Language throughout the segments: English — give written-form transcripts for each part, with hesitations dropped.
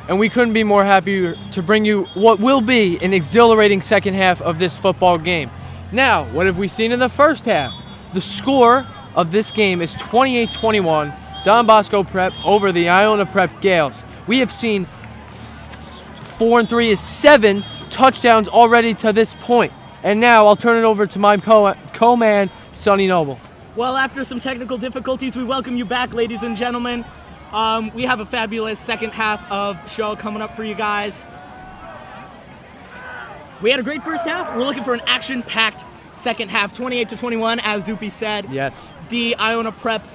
and we couldn't be more happy to bring you what will be an exhilarating second half of this football game. Now, what have we seen in the first half? The score of this game is 28-21, Don Bosco Prep over the Iona Prep Gales. We have seen 4 and 3 is 7 touchdowns already to this point. And now I'll turn it over to my co-man, Sonny Noble. Well, after some technical difficulties, we welcome you back, ladies and gentlemen. We have a fabulous second half of show coming up for you guys. We had a great first half. We're looking for an action-packed second half, 28-21, as Zupi said. Yes. The Iona Prep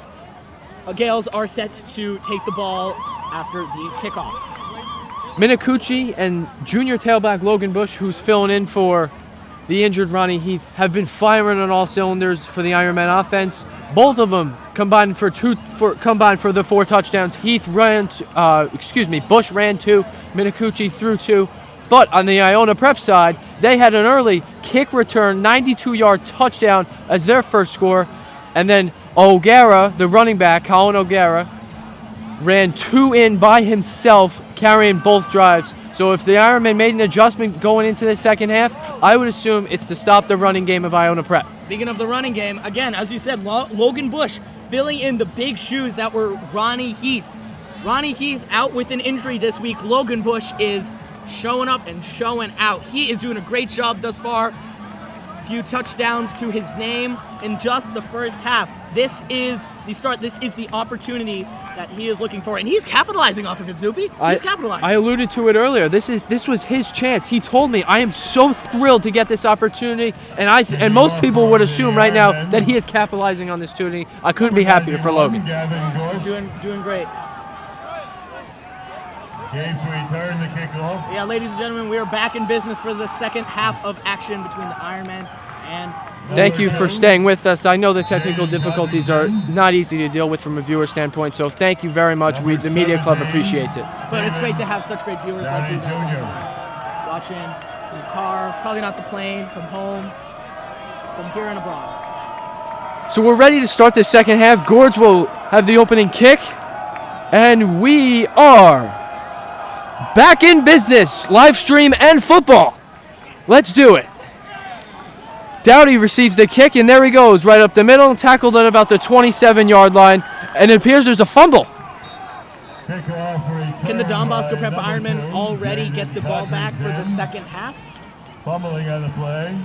Gales are set to take the ball after the kickoff. Minicucci and junior tailback Logan Bush, who's filling in for the injured Ronnie Heath, have been firing on all cylinders for the Ironman offense. Both of them combined for the 4 touchdowns. Bush ran 2, Minicucci threw 2. But on the Iona Prep side, they had an early kick return, 92-yard touchdown as their first score. And then O'Gara, the running back, Colin O'Gara, ran 2 in by himself, carrying both drives. So if the Ironmen made an adjustment going into the second half, I would assume it's to stop the running game of Iona Prep. Speaking of the running game, again, as you said, Logan Bush filling in the big shoes that were Ronnie Heath. Ronnie Heath out with an injury this week. Logan Bush is showing up and showing out. He is doing a great job thus far. Few touchdowns to his name in just the first half. This is the start. This is the opportunity that he is looking for, and he's capitalizing off of it, Zupi. He's capitalizing. I alluded to it earlier. This was his chance. He told me, I am so thrilled to get this opportunity, and most people would assume right now that he is capitalizing on this opportunity. I couldn't be happier for Logan. He's doing great. Game to return the kickoff. Yeah, ladies and gentlemen, we are back in business for the second half of action between the Ironman and... Thank you for staying with us. I know the technical difficulties are not easy to deal with from a viewer standpoint, so thank you very much. The Media Club appreciates it. But it's great to have such great viewers like you guys watching in the car, probably not the plane, from home, from here and abroad. So we're ready to start the second half. Gourds will have the opening kick, and we are back in business, live stream and football. Let's do it. Dowdy receives the kick, and there he goes, right up the middle, tackled at about the 27-yard line, and it appears there's a fumble. Can the Don Bosco Prep Ironmen already get the ball back for the second half? Fumbling on the play.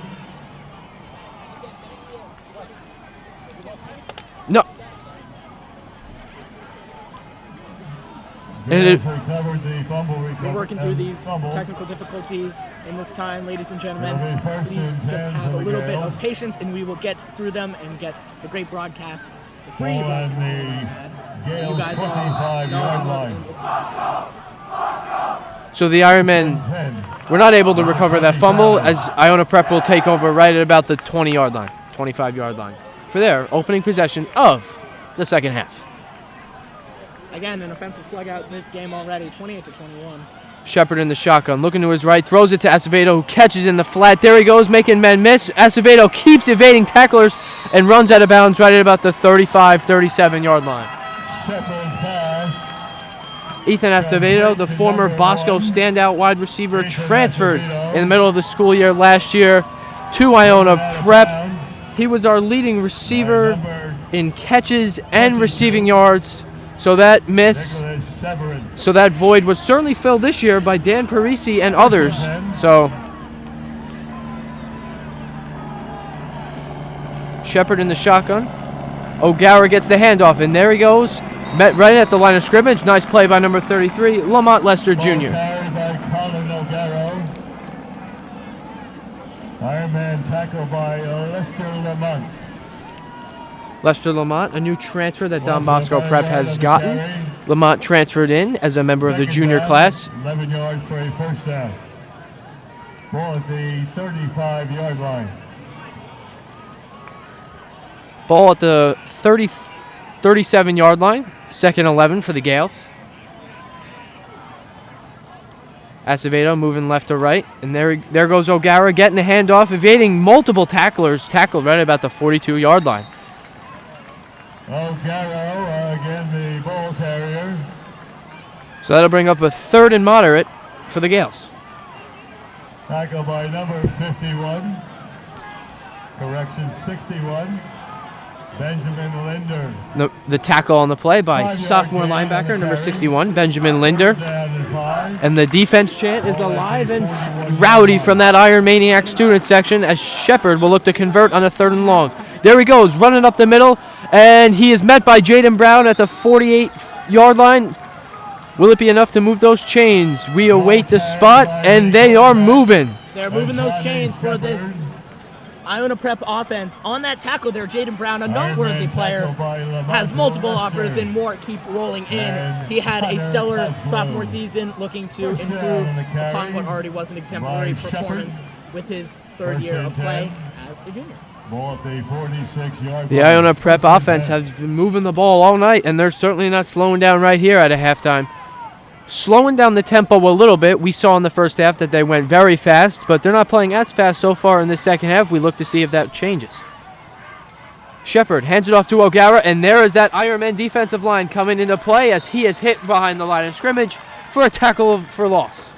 No. We're working through these technical difficulties in this time, ladies and gentlemen. Please just have a little bit of patience, and we will get through them and get the great broadcast, the free broadcast that you guys all know. So the Ironmen were not able to recover that fumble, as Iona Prep will take over right at about the 20-yard line, 25-yard line, for their opening possession of the second half. Again, an offensive slug out in this game already, 28-21. Shepard in the shotgun, looking to his right, throws it to Acevedo, who catches in the flat. There he goes, making men miss. Acevedo keeps evading tacklers and runs out of bounds right at about the 35, 37-yard line. Ethan Acevedo, the former Bosco standout wide receiver, transferred in the middle of the school year last year to Iona Prep. He was our leading receiver in catches and receiving yards. So that void was certainly filled this year by Dan Parisi and others. So Shepard in the shotgun. O'Gara gets the handoff, and there he goes. Met right at the line of scrimmage. Nice play by number 33, Lamont Lester Jr. Ironman tackle by Lester Lamont. Lester Lamont, a new transfer that Don Bosco Prep has gotten. Lamont transferred in as a member of the junior class. 11 yards for a first down. Ball at the 35-yard line. Ball at the 37-yard line. Second 11 for the Gales. Acevedo moving left to right. And there goes O'Gara getting the handoff, evading multiple tacklers. Tackled right about the 42-yard line. O'Gara, again the ball carrier. So that'll bring up a 3rd and moderate for the Gales. Tackle by number 51. Correction 61. Benjamin Linder. The tackle on the play by 5 yard sophomore gain on linebacker the number carry. 61, Benjamin Linder. Down and 5. And the defense chant is alive and rowdy from that Iron Maniac student section as Shepard will look to convert on a 3rd and long. There he goes, running up the middle, and he is met by Jaden Brown at the 48-yard line. Will it be enough to move those chains? We await the spot, and they are moving. They're moving those chains for this Iona Prep offense. On that tackle there, Jaden Brown, a noteworthy player, has multiple offers and more keep rolling in. He had a stellar sophomore season, looking to improve upon what already was an exemplary performance with his 3rd year of play as a junior. The Iona Prep offense has been moving the ball all night, and they're certainly not slowing down right here at a halftime. Slowing down the tempo a little bit. We saw in the first half that they went very fast, but they're not playing as fast so far in the second half. We look to see if that changes. Shepard hands it off to O'Gara, and there is that Ironman defensive line coming into play as he is hit behind the line of scrimmage for a tackle for loss.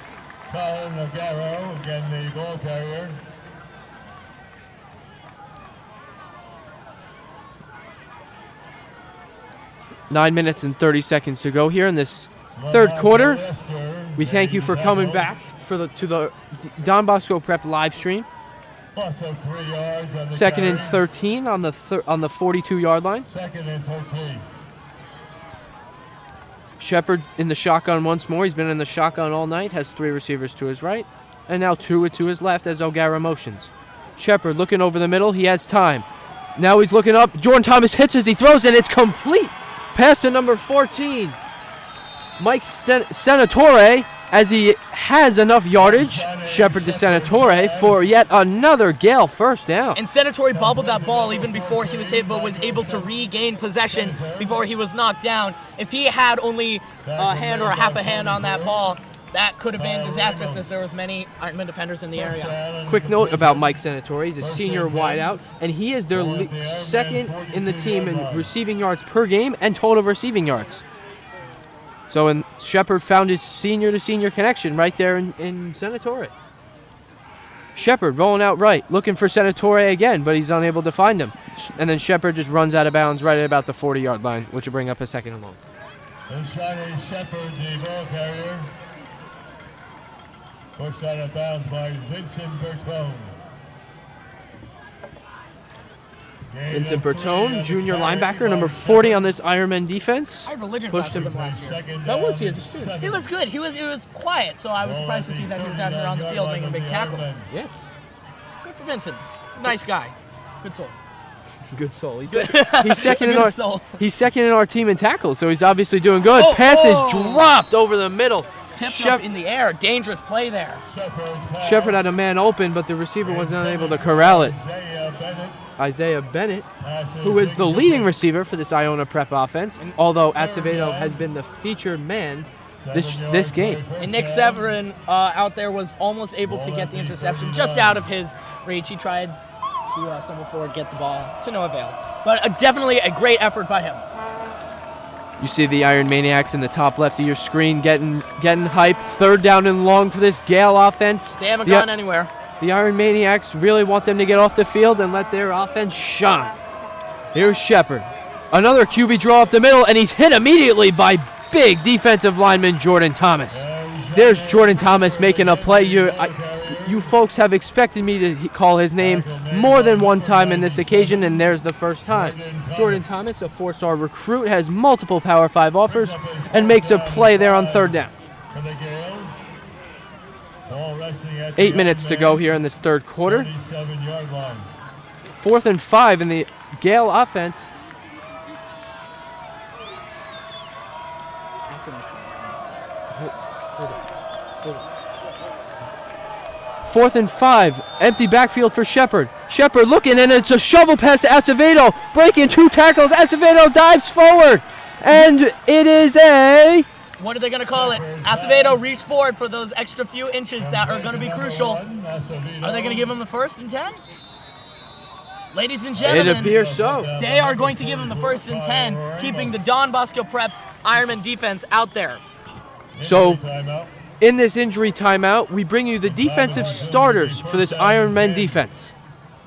Colin O'Gara, again the ball carrier. Nine minutes and 30 seconds to go here in this 3rd quarter. We thank you for coming back to the Don Bosco Prep live stream. 3 yards on the 2nd and carry. 13 on the 42-yard line. 2nd and 13. Shepard in the shotgun once more. He's been in the shotgun all night. Has 3 receivers to his right, and now 2 to his left as O'Gara motions. Shepard looking over the middle. He has time. Now he's looking up. Jordan Thomas hits as he throws, and it's complete. Pass to number 14. Mike Senatore, as he has enough yardage. Shepard to Senatore for yet another Gale first down. And Senatore bobbled that ball even before he was hit, but was able to regain possession before he was knocked down. If he had only a hand or a half a hand on that ball, that could have been disastrous as there was many Ironman defenders in the area. Quick note about Mike Senatore. He's a senior wideout, and he is their 2nd in the team in receiving yards per game and total receiving yards. So Shepard found his senior-to-senior connection right there in Senatore. Shepard rolling out right, looking for Senatore again, but he's unable to find him. And then Shepard just runs out of bounds right at about the 40-yard line, which will bring up a 2nd and long. Inside Shepard, the ball carrier. Pushed out of bounds by Vincent Bertone. Vincent Bertone, junior linebacker, number 40 on this Ironman defense. I had religion Pushed class with him. him last year. That was he as a student. He was good. It was quiet, so I was surprised to see that he was out here on the field making a big tackle. Yes. Good for Vincent. Nice guy. Good soul. Good soul. He's second in Good our soul. he's second in our team in tackles, so he's obviously doing good. Pass is dropped over the middle. Tipped up in the air. Dangerous play there. Shepard had a man open, but the receiver was unable to corral it. Isaiah Bennett, who is the leading receiver for this Iona Prep offense, although Acevedo has been the featured man this game. And Nick Severin out there was almost able to get the interception just out of his reach. He tried to stumble forward, get the ball to no avail. But definitely a great effort by him. You see the Iron Maniacs in the top left of your screen getting hype. 3rd down and long for this Gale offense. They haven't gone anywhere. The Iron Maniacs really want them to get off the field and let their offense shine. Here's Shepard. Another QB draw up the middle, and he's hit immediately by big defensive lineman Jordan Thomas. There's Jordan Thomas making a play. You folks have expected me to call his name more than one time in this occasion, and there's the first time. Jordan Thomas, a 4-star recruit, has multiple Power 5 offers and makes a play there on 3rd down. 8 minutes to go here in this 3rd quarter. 4th and 5 in the Gale offense. Hold on. 4th and 5, empty backfield for Shepard. Shepard looking, and it's a shovel pass to Acevedo. Breaking 2 tackles, Acevedo dives forward, and it is a... What are they going to call it? Acevedo reached forward for those extra few inches that are going to be crucial. Are they going to give him the 1st and 10? Ladies and gentlemen, it appears so. They are going to give him the 1st and 10, keeping the Don Bosco Prep Ironman defense out there. So, Timeout. in this injury timeout, we bring you the defensive starters for this Ironman defense.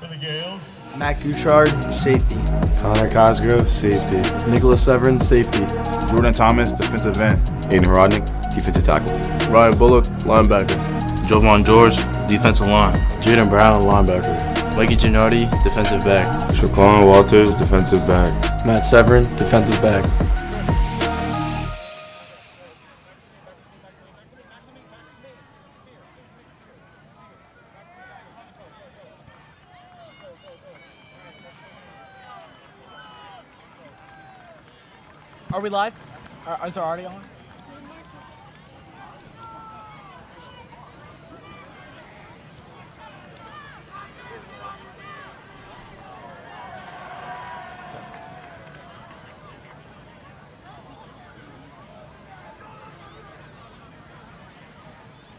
For the Gales. Matt Gouchard, safety. Connor Cosgrove, safety. Nicholas Severin, safety. Jordan Thomas, defensive end. Aiden Horodnik, defensive tackle. Ryan Bullock, linebacker. Jovan George, defensive line. Jaden Brown, linebacker. Mikey Gennardi, defensive back. Shaquan Walters, defensive back. Matt Severin, defensive back. Are we live? Is our audio on?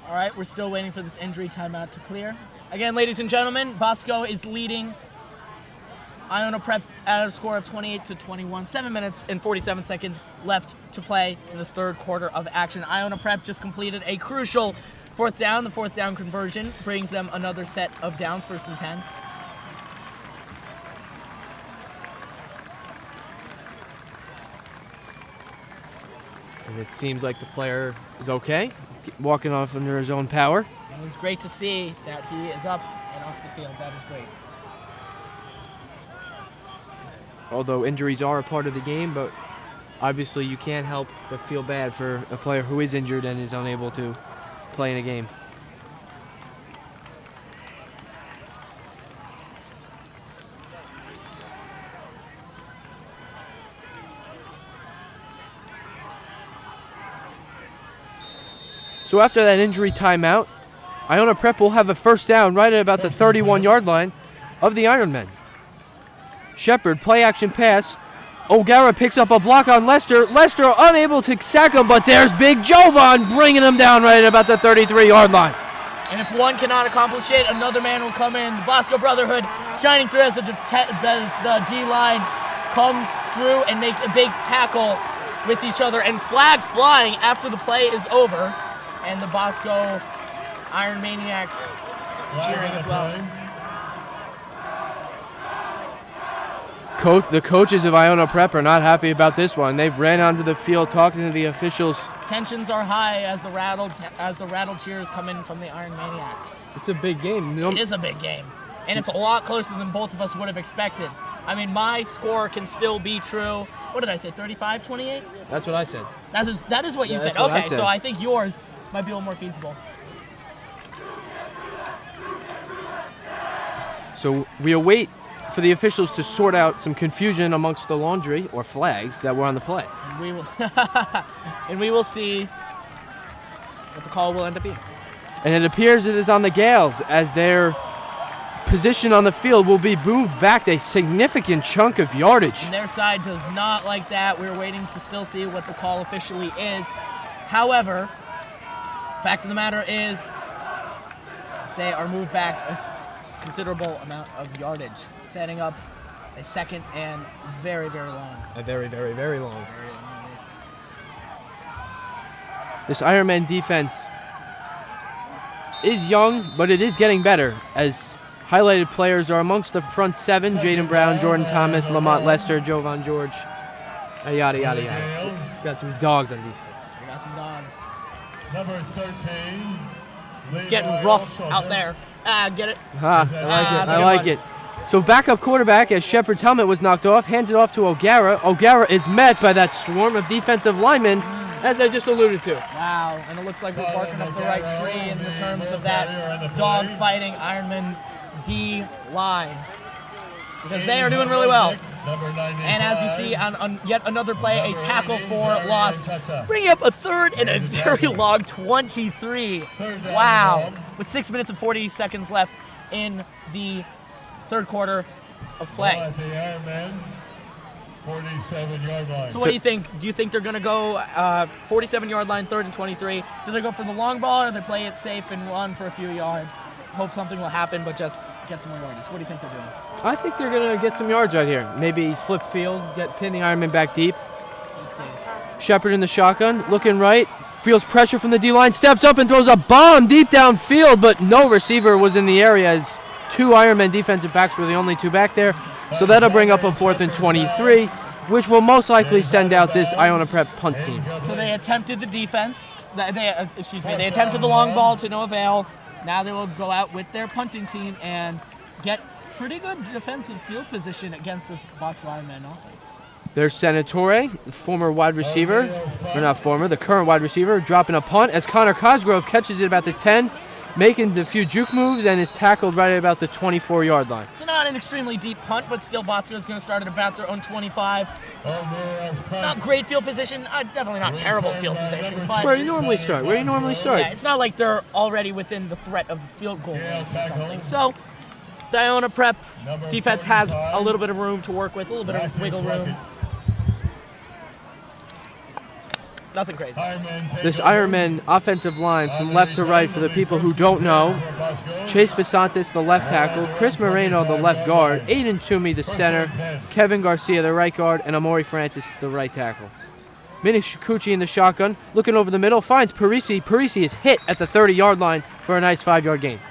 All right, we're still waiting for this injury timeout to clear. Again, ladies and gentlemen, Bosco is leading Iona Prep at a score of 28-21. 7 minutes and 47 seconds left to play in this third quarter of action. Iona Prep just completed a crucial fourth down. The fourth down conversion brings them another set of downs, 1st and 10. And it seems like the player is okay, walking off under his own power. And it's great to see that he is up and off the field. That is great. Although injuries are a part of the game, but obviously you can't help but feel bad for a player who is injured and is unable to play in a game. So after that injury timeout, Iona Prep will have a first down right at about the 31-yard line of the Ironmen. Shepard, play action pass. O'Gara picks up a block on Lester. Lester unable to sack him, but there's Big Jovan bringing him down right at about the 33-yard line. And if one cannot accomplish it, another man will come in. The Bosco Brotherhood shining through as the D-line comes through and makes a big tackle with each other, and flags flying after the play is over. And the Bosco Iron Maniacs cheering as well. The coaches of Iona Prep are not happy about this one. They've ran onto the field talking to the officials. Tensions are high as the rattle cheers come in from the Iron Maniacs. It's a big game. It is a big game, and it's a lot closer than both of us would have expected. I mean, my score can still be true. What did I say, 35-28? That's what I said. That is what you said. That's what I Okay, said. so I think yours might be a little more feasible. So we await for the officials to sort out some confusion amongst the laundry or flags that were on the play. And we will see what the call will end up being. And it appears it is on the Gales, as their position on the field will be moved back a significant chunk of yardage. And their side does not like that. We're waiting to still see what the call officially is. However, fact of the matter is they are moved back a considerable amount of yardage, setting up a second and very, very long. A very, very, very long. Very long race. This Ironman defense is young, but it is getting better, as highlighted players are amongst the front seven: Jaden Brown, Jordan Thomas, Lamont Lester, Jovan George, yada, yada, yada. Got some dogs on defense. We got some dogs. Number 13. It's getting rough out there. Get it? I like it. that's a I good like one. it. So backup quarterback, as Shepard's helmet was knocked off, hands it off to O'Gara. O'Gara is met by that swarm of defensive linemen, as I just alluded to. Wow, and it looks like we're barking up the right tree in the terms of that dog fighting Ironman D line, because they are doing really well. And as you see on yet another play, a tackle for loss, bringing up a third and a very long 23. Wow, with 6 minutes and 40 seconds left in the third quarter of play. 47-yard line. So what do you think? Do you think they're going to go 47-yard line, 3rd and 23? Do they go for the long ball, or do they play it safe and run for a few yards? Hope something will happen, but just get some more yardage. What do you think they're doing? I think they're going to get some yards right here. Maybe flip field, pin the Ironman back deep. Let's see. Shepard in the shotgun, looking right, feels pressure from the D-line, steps up and throws a bomb deep downfield, but no receiver was in the area as two Ironman defensive backs were the only two back there. So that'll bring up a 4th and 23, which will most likely send out this Iona Prep punt team. So they attempted the defense. They attempted the long ball to no avail. Now they will go out with their punting team and get pretty good defensive field position against this Bosco Ironman offense. There's Senatore, the former wide receiver, or not former, the current wide receiver, dropping a punt as Connor Cosgrove catches it about the 10, making a few juke moves and is tackled right at about the 24-yard line. So not an extremely deep punt, but still Bosco is going to start at about their own 25. Not great field position, definitely not terrible field position. But Where you normally start. yeah, it's not like they're already within the threat of a field goal range or something. So the Iona Prep defense has a little bit of room to work with, a little bit of wiggle room. Nothing crazy. This Ironman offensive line from left to right, for the people who don't know: Chase Basantis, the left tackle; Chris Moreno, the left guard; Aiden Toomey, the center; Kevin Garcia, the right guard; and Amori Francis, the right tackle. Minikuchi in the shotgun, looking over the middle, finds Parisi. Parisi is hit at the 30-yard line for a nice 5-yard gain.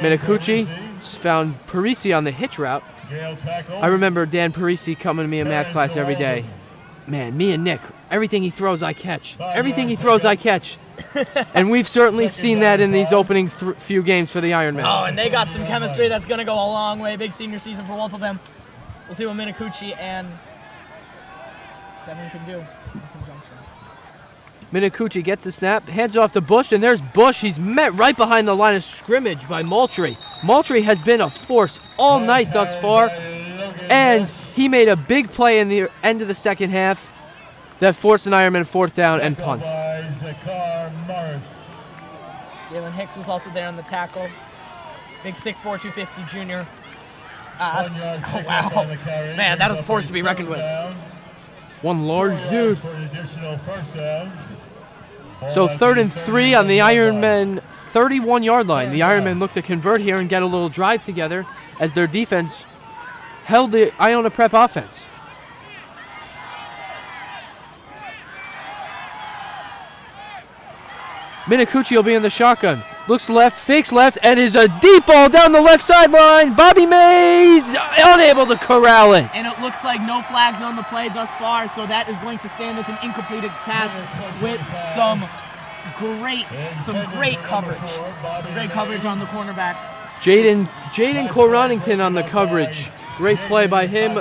Minikuchi found Parisi on the hitch route. I remember Dan Parisi coming to me in math class every day. Man, me and Nick, everything he throws, I catch. Everything he throws, I catch. And we've certainly seen that in these opening few games for the Ironmen. Oh, and they got some chemistry that's going to go a long way. Big senior season for both of them. We'll see what Minikuchi and Seven can do in conjunction. Minikuchi gets the snap, hands it off to Bush, and there's Bush. He's met right behind the line of scrimmage by Moultrie. Moultrie has been a force all night thus far, and he made a big play in the end of the second half that forced an Ironman 4th down and punt. Jalen Hicks was also there on the tackle. Big 6'4", 250 junior. Oh, wow. Man, that is a force to be reckoned with. One large dude. So 3rd and 3 on the Ironman 31-yard line. The Ironmen look to convert here and get a little drive together as their defense held the Iona Prep offense. Minikuchi will be in the shotgun. Looks left, fakes left, and is a deep ball down the left sideline. Bobby Mays unable to corral it. And it looks like no flags on the play thus far, so that is going to stand as an incompleted pass with some great coverage. Some great coverage on the cornerback. Jaden Coronington on the coverage. Great play by him,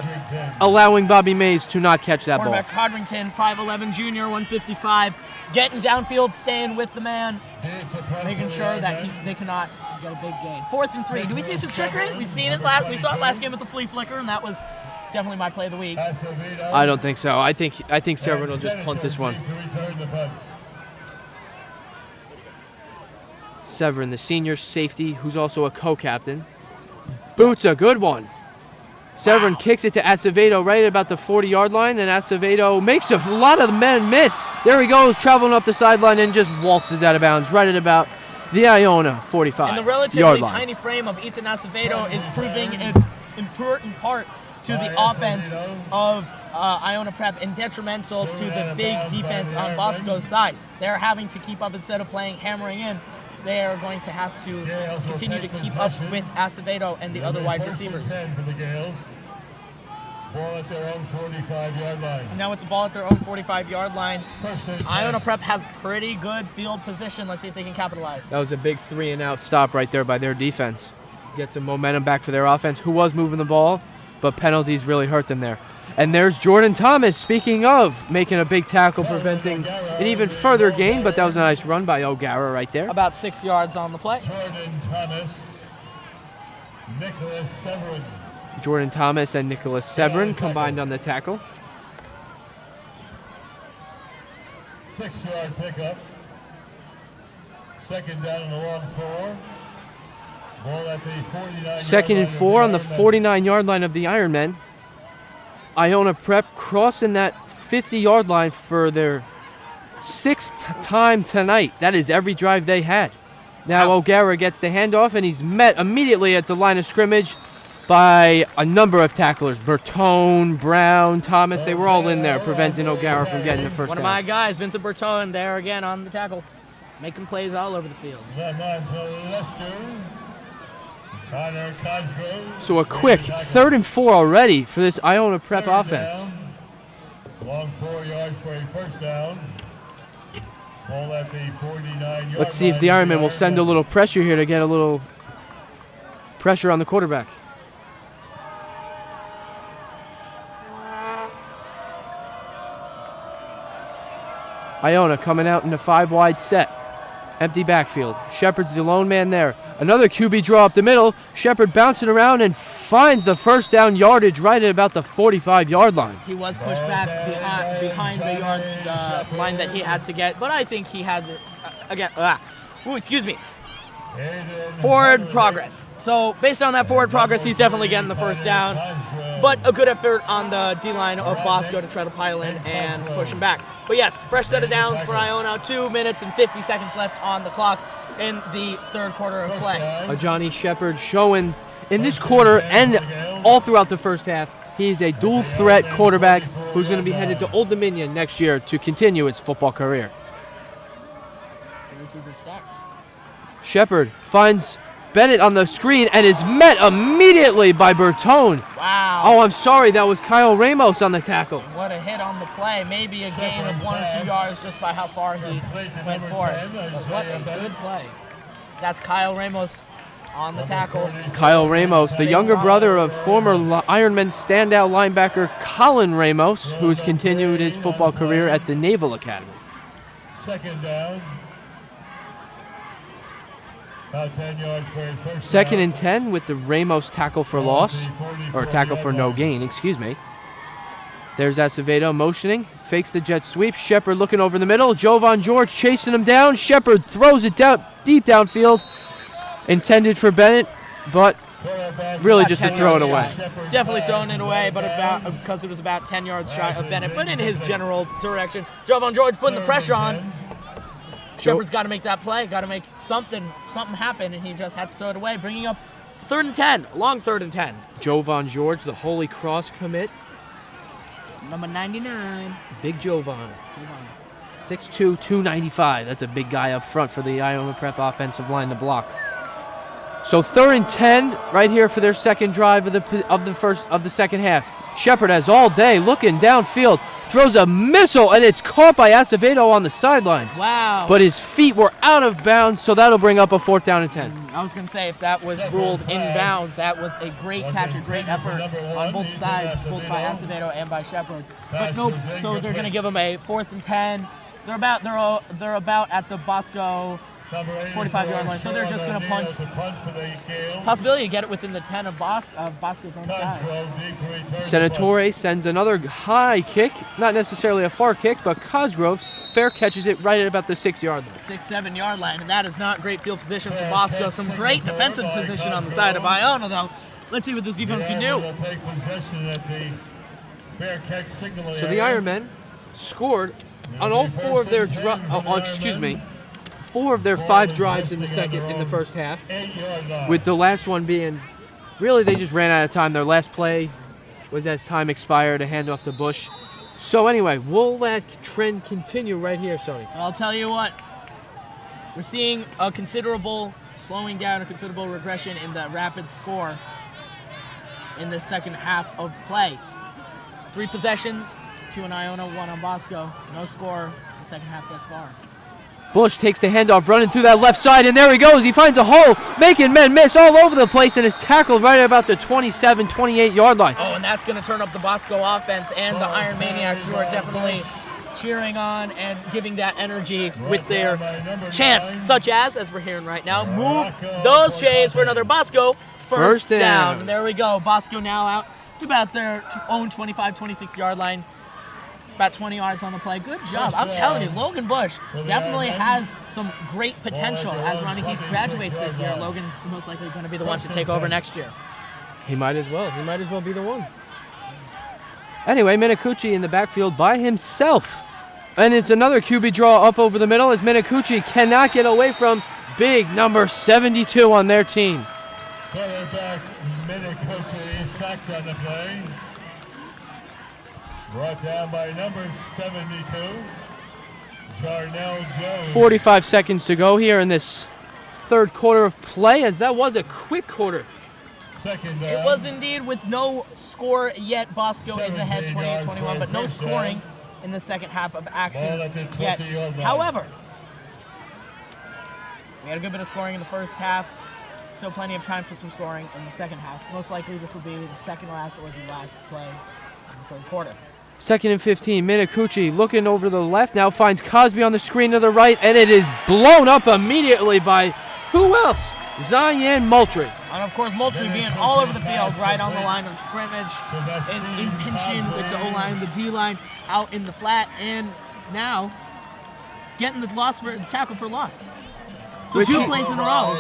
allowing Bobby Mays to not catch that ball. Cornerback Codrington, 5'11", junior, 155, getting downfield, staying with the man, making sure that they cannot get a big gain. 4th and 3. Do we see some trickery? We saw it last game with the flea flicker, and that was definitely my play of the week. I don't think so. I think Severin will just punt this one. Severin, the senior safety, who's also a co-captain. Boots a good one. Severin kicks it to Acevedo right at about the 40-yard line, and Acevedo makes a lot of the men miss. There he goes, traveling up the sideline and just waltzes out of bounds right at about the Iona 45-yard line. And the relatively tiny frame of Ethan Acevedo is proving an important part to the offense of Iona Prep and detrimental to the big defense on Bosco's side. They're having to keep up instead of playing hammering in. They are going to have to continue to keep up with Acevedo and the other wide receivers. Ball at their own 45-yard line. And now with the ball at their own 45-yard line, Iona Prep has pretty good field position. Let's see if they can capitalize. That was a big 3-and-out stop right there by their defense. Get some momentum back for their offense, who was moving the ball, but penalties really hurt them there. And there's Jordan Thomas, speaking of making a big tackle, preventing an even further gain, but that was a nice run by O'Gara right there. About 6 yards on the play. Jordan Thomas, Nicholas Severin. Jordan Thomas and Nicholas Severin combined on the tackle. 6-yard pickup. 2nd down and a long 4. Ball at the 49. 2nd and 4 on the 49-yard line of the Ironmen. Iona Prep crossing that 50-yard line for their 6th time tonight. That is every drive they had. Now O'Gara gets the handoff, and he's met immediately at the line of scrimmage by a number of tacklers. Bertone, Brown, Thomas, they were all in there preventing O'Gara from getting the first One down. of my guys, Vincent Bertone, there again on the tackle, making plays all over the field. So a quick 3rd and 4 already for this Iona Prep offense. Long 4 yards for a first down. Ball at the 49-yard Let's see if the Ironman will send a little pressure here to get a little pressure on the quarterback. Iona coming out in a 5-wide set. Empty backfield. Shepard's the lone man there. Another QB draw up the middle. Shepard bouncing around and finds the first down yardage right at about the 45-yard line. He was pushed back behind the yard line that he had to get, but I think he had, forward progress. So based on that forward progress, he's definitely getting the first down. But a good effort on the D-line of Bosco to try to pile in and push him back. But yes, fresh set of downs for Iona. 2 minutes and 50 seconds left on the clock in the third quarter of play. Johnny Shepard showing in this quarter and all throughout the first half, he's a dual threat quarterback who's going to be headed to Old Dominion next year to continue his football career. Shepard finds Bennett on the screen and is met immediately by Bertone. Wow. Oh, I'm sorry, that was Kyle Ramos on the tackle. What a hit on the play. Maybe a gain of 1 or 2 yards just by how far he went for it. But what a good play. That's Kyle Ramos on the tackle. Kyle Ramos, the younger brother of former Ironman standout linebacker Colin Ramos, who's continued his football career at the Naval Academy. Second down. About 10 yards for a first Second down. and 10 with the Ramos tackle for loss, or tackle for no gain, excuse me. There's Acevedo motioning, fakes the jet sweep. Shepard looking over the middle. Jovan George chasing him down. Shepard throws it down deep downfield, intended for Bennett, but really just to throw it away. Definitely throwing it away, but because it was about 10 yards shy of Bennett, but in his general direction. Jovan George putting the pressure on. Shepard's got to make that play, got to make something happen, and he just had to throw it away, bringing up 3rd and 10, long 3rd and 10. Jovan George, the Holy Cross commit. Number 99. Big Jovan. 6'2", 295. That's a big guy up front for the Iona Prep offensive line to block. So 3rd and 10 right here for their second drive of the second half. Shepard has all day looking downfield, throws a missile, and it's caught by Acevedo on the sidelines. Wow. But his feet were out of bounds, so that'll bring up a 4th down and 10. I was going to say, if that was ruled inbounds, that was a great catch, a great effort on both sides, both by Acevedo and by Shepard. But nope, so they're going to give him a 4th and 10. They're about at the Bosco 45-yard line, so they're just going to punt. Possibility to get it within the 10 of Bosco's own side. Senatore sends another high kick, not necessarily a far kick, but Cosgrove fair catches it right at about the 6-yard line. 6-7 yard line, and that is not great field position for Bosco. Some great defensive position on the side of Iona, though. Let's see what this defense can do. So the Ironmen scored on all 4 of their four of their 5 drives in the first half, with the last one being, really they just ran out of time. Their last play was as time expired, a handoff to Bush. So anyway, will that trend continue right here, Sonny? I'll tell you what, we're seeing a considerable slowing down, a considerable regression in the rapid score in the second half of play. 3 possessions, 2 on Iona, 1 on Bosco. No score in the second half thus far. Bush takes the handoff, running through that left side, and there he goes. He finds a hole, making men miss all over the place, and is tackled right at about the 27, 28-yard line. Oh, and that's going to turn up the Bosco offense and the Iron Maniacs, who are definitely cheering on and giving that energy with their chants, such as we're hearing right now, move those chains for another Bosco first down. And there we go. Bosco now out to about their own 25, 26-yard line. About 20 yards on the play. Good job. I'm telling you, Logan Bush definitely has some great potential. As Ronnie Heath graduates this year, Logan's most likely going to be the one to take over next year. He might as well. He might as well be the one. Anyway, Minicucci in the backfield by himself. And it's another QB draw up over the middle as Minicucci cannot get away from big number 72 on their team. Quarterback Minicucci sacked on the play. Brought down by number 72, Darnell Jones. 45 seconds to go here in this third quarter of play, as that was a quick quarter. Second down. It was indeed, with no score yet. Bosco is ahead 28-21, but no scoring in the second half of action yet. However, we had a good bit of scoring in the first half. Still plenty of time for some scoring in the second half. Most likely this will be the second last or the last play of the third quarter. 2nd and 15. Minakuchi looking over the left, now finds Cosby on the screen to the right, and it is blown up immediately by who else? Zion Moultrie. And of course, Moultrie being all over the field, right on the line of scrimmage, and in pinching with the O-line, the D-line, out in the flat, and now getting the tackle for loss. So 2 plays in a row.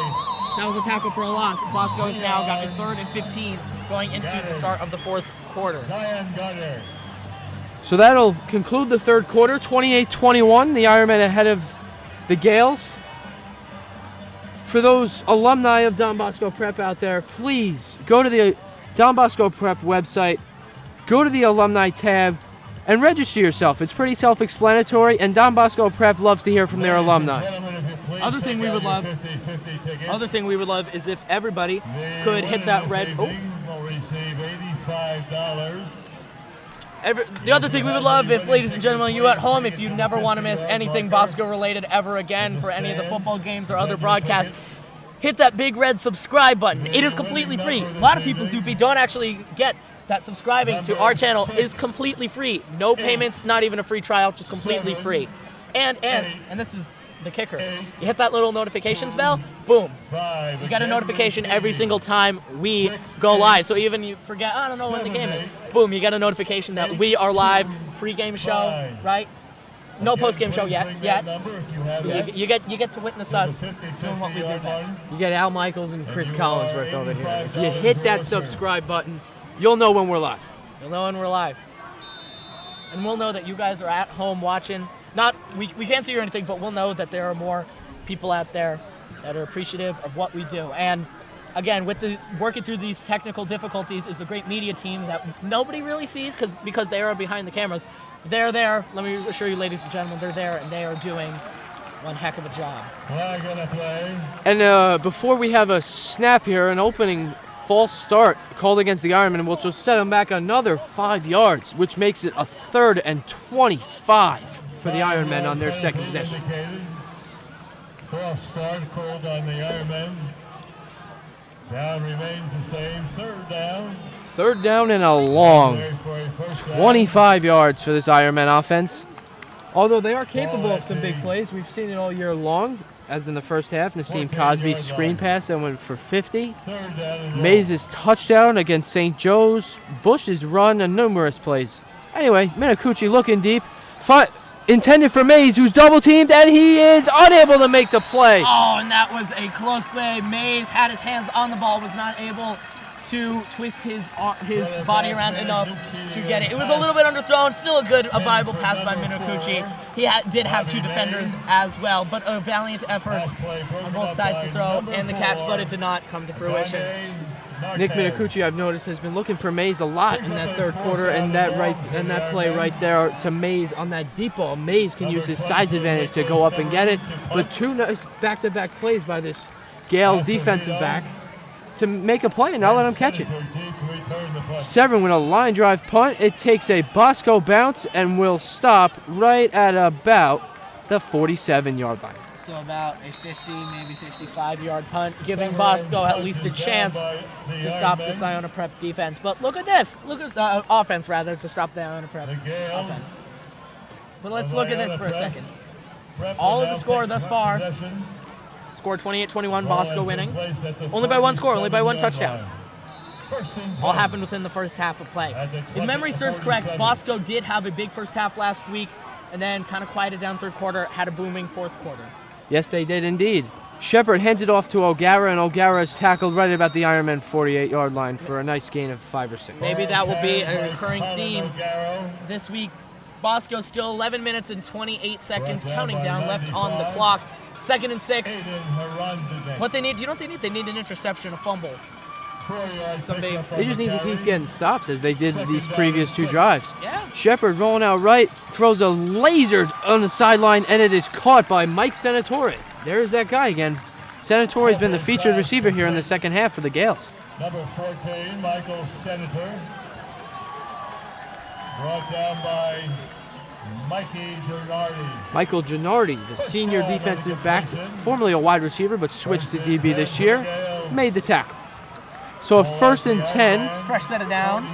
That was a tackle for a loss. Bosco has now got a 3rd and 15 going into the start of the fourth quarter. So that'll conclude the third quarter. 28-21, the Ironmen ahead of the Gales. For those alumni of Don Bosco Prep out there, please go to the Don Bosco Prep website, go to the alumni tab, and register yourself. It's pretty self-explanatory, and Don Bosco Prep loves to hear from their alumni. Other thing we would love is if everybody could hit that red. Will receive $85. The other thing we would love, if, ladies and gentlemen, you at home, if you never want to miss anything Bosco related ever again for any of the football games or other broadcasts, hit that big red subscribe button. It is completely free. A lot of people, Zoopy, don't actually get that subscribing to our channel is completely free. No payments, not even a free trial, just completely free. And this is the kicker. You hit that little notifications bell, boom. You got a notification every single time we go live. So even you forget, I don't know when the game is, boom, you get a notification that we are live, pre-game show, right? No post-game show yet. You get to witness us doing what we do best. You get Al Michaels and Chris Collinsworth over here. If you hit that subscribe button, you'll know when we're live. You'll know when we're live. And we'll know that you guys are at home watching. We can't see or anything, but we'll know that there are more people out there that are appreciative of what we do. And again, with the working through these technical difficulties is the great media team that nobody really sees because they are behind the cameras. They're there. Let me assure you, ladies and gentlemen, they're there, and they are doing one heck of a job. And before we have a snap here, an opening false start called against the Ironmen, which will set them back another 5 yards, which makes it a 3rd and 25 for the Ironmen on their second possession. False start called on the Ironmen. Down remains the same. 3rd down. 3rd down and a long 25 yards for this Ironman offense. Although they are capable of some big plays. We've seen it all year long, as in the first half. Nassim Cosby's screen pass that went for 50. Mays' touchdown against St. Joe's. Bush's run and numerous plays. Anyway, Minakuchi looking deep. Intended for Mays, who's double-teamed, and he is unable to make the play. Oh, and that was a close play. Mays had his hands on the ball, was not able to twist his body around enough to get it. It was a little bit underthrown, still a viable pass by Minakuchi. He did have 2 defenders as well, but a valiant effort on both sides to throw and the catch, but it did not come to fruition. Nick Minakuchi, I've noticed, has been looking for Mays a lot in that third quarter, and that play right there to Mays on that deep ball. Mays can use his size advantage to go up and get it, but 2 nice back-to-back plays by this Gale defensive back to make a play and not let him catch it. Severn with a line drive punt. It takes a Bosco bounce and will stop right at about the 47-yard line. So about a 50, maybe 55-yard punt, giving Bosco at least a chance to stop this Iona Prep defense. But look at this. Look at the offense, rather, to stop the Iona Prep offense. But let's look at this for a second. All of the score thus far, score 28-21, Bosco winning. Only by 1 score, only by 1 touchdown. All happened within the first half of play. If memory serves correct, Bosco did have a big first half last week and then kind of quieted down third quarter, had a booming fourth quarter. Yes, they did indeed. Shepard hands it off to O'Gara, and O'Gara is tackled right about the Ironman 48-yard line for a nice gain of 5 or 6. Maybe that will be a recurring theme this week. Bosco still 11 minutes and 28 seconds counting down left on the clock. 2nd and 6. What they need, you know what they need? They need an interception, a fumble. They just need to keep getting stops as they did these previous 2 drives. Yeah. Shepard rolling out right, throws a laser on the sideline, and it is caught by Mike Senatore. There's that guy again. Senatore has been the featured receiver here in the second half for the Gales. Number 14, Michael Senator. Brought down by Mikey Gennardi. Michael Gennardi, the senior defensive back, formerly a wide receiver but switched to DB this year, made the tackle. So a 1st and 10. Fresh set of downs.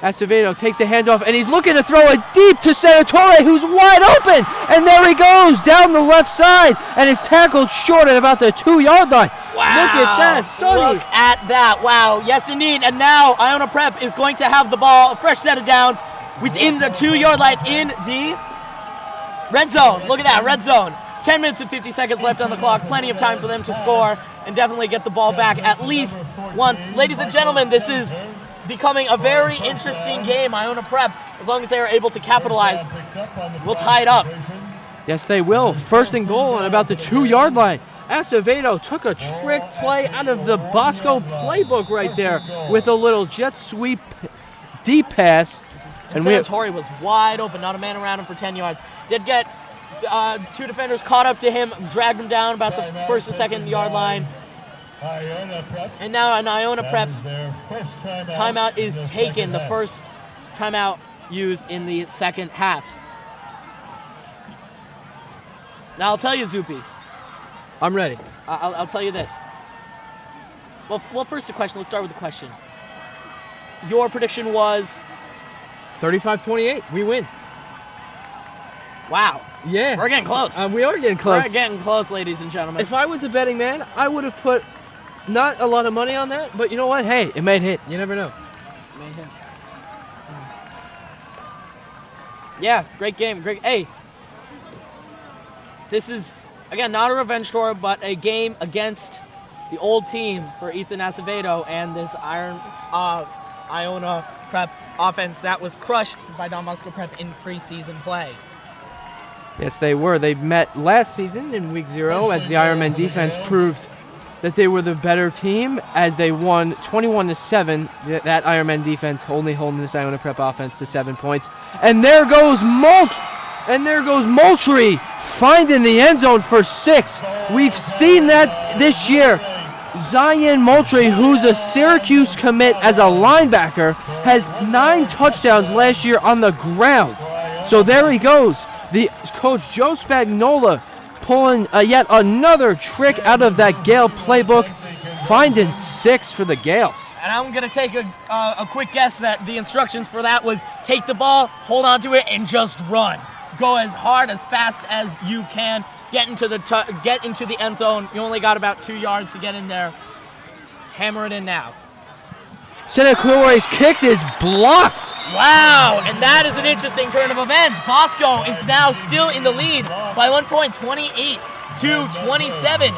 Acevedo takes the handoff, and he's looking to throw it deep to Senatore, who's wide open. And there he goes down the left side, and is tackled short at about the 2-yard line. Wow. Look at that, Sonny. Look at that. Wow. Yes, indeed. And now Iona Prep is going to have the ball, a fresh set of downs, within the 2-yard line in the red zone. Look at that, red zone. 10 minutes and 50 seconds left on the clock. Plenty of time for them to score and definitely get the ball back at least once. Ladies and gentlemen, this is becoming a very interesting game. Iona Prep, as long as they are able to capitalize, will tie it up. Yes, they will. 1st and goal on about the 2-yard line. Acevedo took a trick play out of the Bosco playbook right there with a little jet sweep deep pass. And Senatore was wide open, not a man around him for 10 yards. Did get 2 defenders caught up to him, dragged him down about the 1st and 2nd yard line. And now an Iona Prep timeout is taken, the first timeout used in the second half. Now I'll tell you, Zupi. I'm ready. I'll tell you this. Well, first the question. Let's start with the question. Your prediction was 35-28. We win. Wow. Yeah. We're getting close. We are getting close. We're getting close, ladies and gentlemen. If I was a betting man, I would have put not a lot of money on that, but you know what? Hey, it might hit. You never know. It may hit. Yeah, great game. Great. Hey, this is, again, not a revenge tour, but a game against the old team for Ethan Acevedo and this Iona Prep offense that was crushed by Don Bosco Prep in preseason play. Yes, they were. They met last season in Week 0 as the Ironman defense proved that they were the better team as they won 21-7. That Ironman defense only holding this Iona Prep offense to 7 points. And there goes Moultrie finding the end zone for 6. We've seen that this year. Zion Moultrie, who's a Syracuse commit as a linebacker, has 9 touchdowns last year on the ground. So there he goes. The coach Joe Spagnola pulling yet another trick out of that Gale playbook, finding 6 for the Gales. And I'm going to take a quick guess that the instructions for that was take the ball, hold on to it, and just run. Go as hard, as fast as you can. Get into the end zone. You only got about 2 yards to get in there. Hammer it in now. Senatore's kick is blocked. Wow, and that is an interesting turn of events. Bosco is now still in the lead by 1 point, 28-27.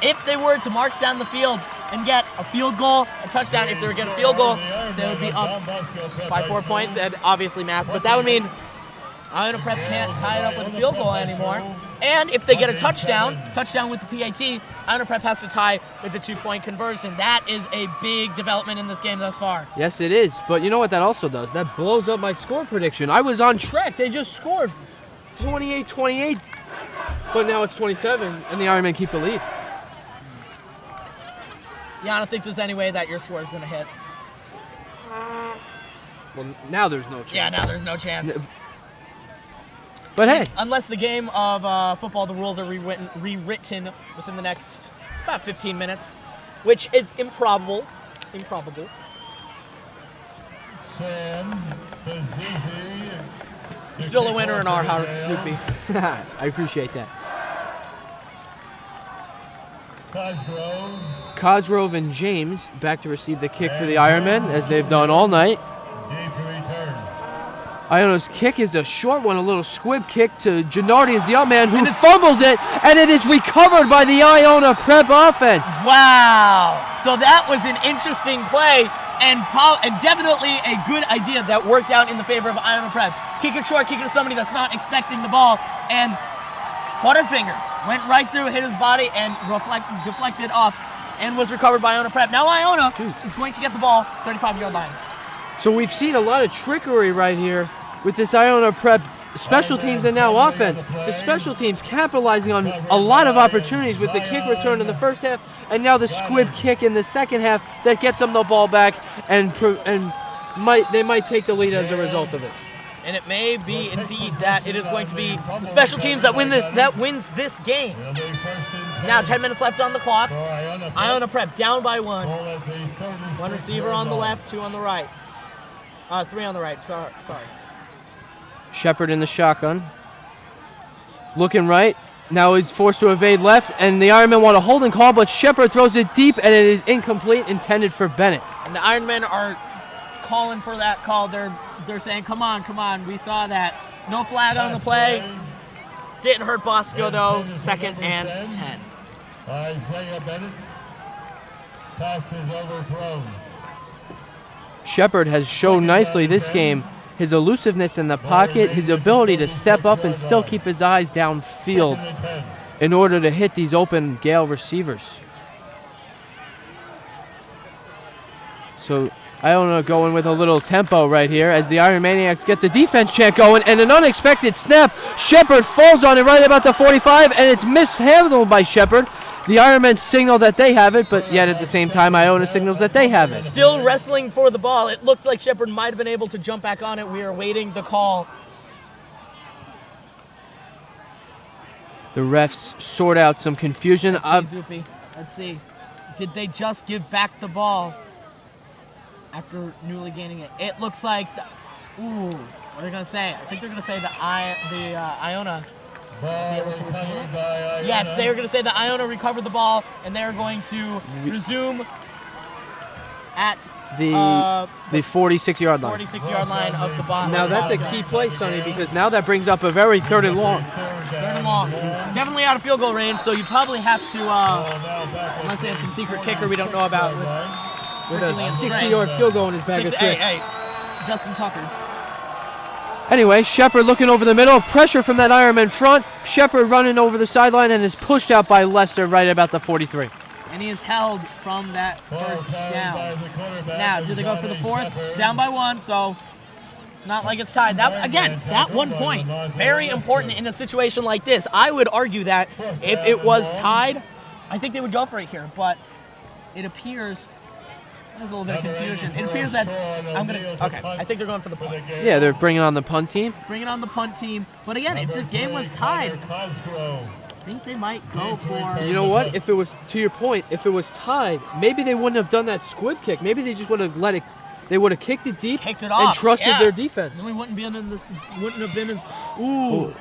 If they were to march down the field and get a field goal, a touchdown, if they were to get a field goal, they would be up by 4 points, and obviously math, but that would mean Iona Prep can't tie it up with a field goal anymore. And if they get a touchdown with the PAT, Iona Prep has to tie with the 2-point conversion. That is a big development in this game thus far. Yes, it is. But you know what that also does? That blows up my score prediction. I was on track. They just scored 28-28. But now it's 27, and the Ironmen keep the lead. Yeah, I don't think there's any way that your score is going to hit. Well, now there's no chance. Yeah, now there's no chance. But hey. Unless the game of football, the rules are rewritten within the next about 15 minutes, which is improbable. You're still a winner in our hearts, Soupy. I appreciate that. Cosgrove and James back to receive the kick for the Ironmen, as they've done all night. Iona's kick is a short one, a little squib kick to Gennardi as the up man who fumbles it, and it is recovered by the Iona Prep offense. Wow! So that was an interesting play and definitely a good idea that worked out in the favor of Iona Prep. Kick it short, kick it to somebody that's not expecting the ball, and Butterfingers went right through, hit his body, and deflected off and was recovered by Iona Prep. Now Iona is going to get the ball 35-yard line. So we've seen a lot of trickery right here with this Iona Prep special teams and now offense. The special teams capitalizing on a lot of opportunities with the kick return in the first half and now the squib kick in the second half that gets them the ball back and they might take the lead as a result of it. And it may be indeed that it is going to be the special teams that wins this game. Now 10 minutes left on the clock. Iona Prep down by 1. One receiver on the left, 2 on the right. 3 on the right. Sorry. Shepard in the shotgun. Looking right. Now he's forced to evade left, and the Ironmen want a holding call, but Shepard throws it deep, and it is incomplete, intended for Bennett. And the Ironmen are calling for that call. They're saying, come on, we saw that. No flag on the play. Didn't hurt Bosco, though. 2nd and 10. Isaiah Bennett. Pass is overthrown. Shepard has shown nicely this game his elusiveness in the pocket, his ability to step up and still keep his eyes downfield in order to hit these open Gale receivers. So Iona going with a little tempo right here as the Iron Maniacs get the defense chant going, and an unexpected snap. Shepard falls on it right about the 45, and it's mishandled by Shepard. The Ironmen signal that they have it, but yet at the same time, Iona signals that they have it. Still wrestling for the ball. It looked like Shepard might have been able to jump back on it. We are waiting the call. The refs sort out some confusion. Let's see. Did they just give back the ball after newly gaining it? It looks like, what are they going to say? I think they're going to say the Iona be able to retain it. Yes, they were going to say that Iona recovered the ball, and they're going to resume at the 46-yard line. 46-yard line of the ball. Now that's a key play, Sonny, because now that brings up a very 3rd and long. 3rd and long. Definitely out of field goal range, so you probably have to, unless they have some secret kicker we don't know about. With a 60-yard field goal in his bag of tricks. Hey, Justin Tucker. Anyway, Shepard looking over the middle. Pressure from that Ironman front. Shepard running over the sideline and is pushed out by Lester right about the 43. And he is held from that first down. Now, do they go for the 4th? Down by 1, so it's not like it's tied. That 1 point, very important in a situation like this. I would argue that if it was tied, I think they would go for it here. But it appears there's a little bit of confusion. It appears that I think they're going for the punt. Yeah, they're bringing on the punt team. Bringing on the punt team. But again, if this game was tied, I think they might go for... You know what? If it was, to your point, if it was tied, maybe they wouldn't have done that squib kick. Maybe they just would have let it... They would have kicked it deep and trusted their defense. Then we wouldn't have been in...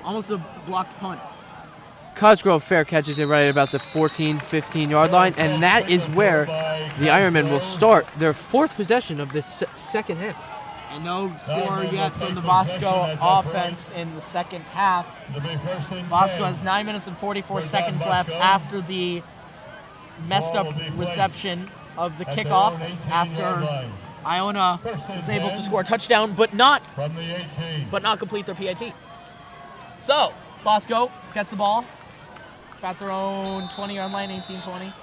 Almost a blocked punt. Cosgrove fair catches it right at about the 14-15-yard line, and that is where the Ironmen will start their 4th possession of this second half. And no score yet from the Bosco offense in the second half. Bosco has 9 minutes and 44 seconds left after the messed up reception of the kickoff after Iona was able to score a touchdown but not complete their PAT. So, Bosco gets the ball. Got their own 20-yard line, 18-20.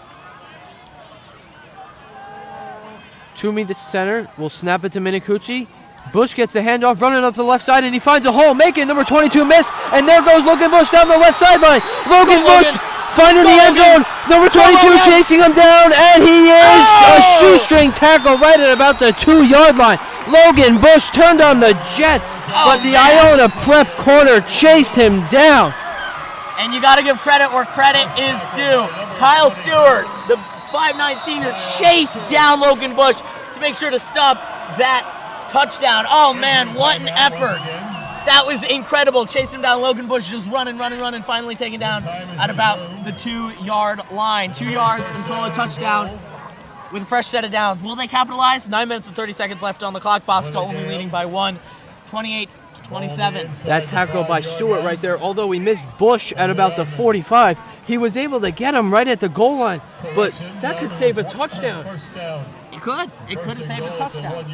Toomey, the center, will snap it to Minicucci. Bush gets the handoff, running up the left side, and he finds a hole, making number 22 miss, and there goes Logan Bush down the left sideline. Logan Bush finding the end zone. Number 22 chasing him down, and he is a shoestring tackle right at about the 2-yard line. Logan Bush turned on the Jets, but the Iona Prep corner chased him down. And you got to give credit where credit is due. Kyle Stewart, the 5'9" senior, chased down Logan Bush to make sure to stop that touchdown. Oh, man, what an effort. That was incredible. Chasing down Logan Bush, just running, finally taken down at about the 2-yard line. 2 yards until a touchdown with a fresh set of downs. Will they capitalize? 9 minutes and 30 seconds left on the clock. Bosco only leading by 1, 28-27. That tackle by Stewart right there, although he missed Bush at about the 45, he was able to get him right at the goal line, but that could save a touchdown. It could. It could have saved a touchdown.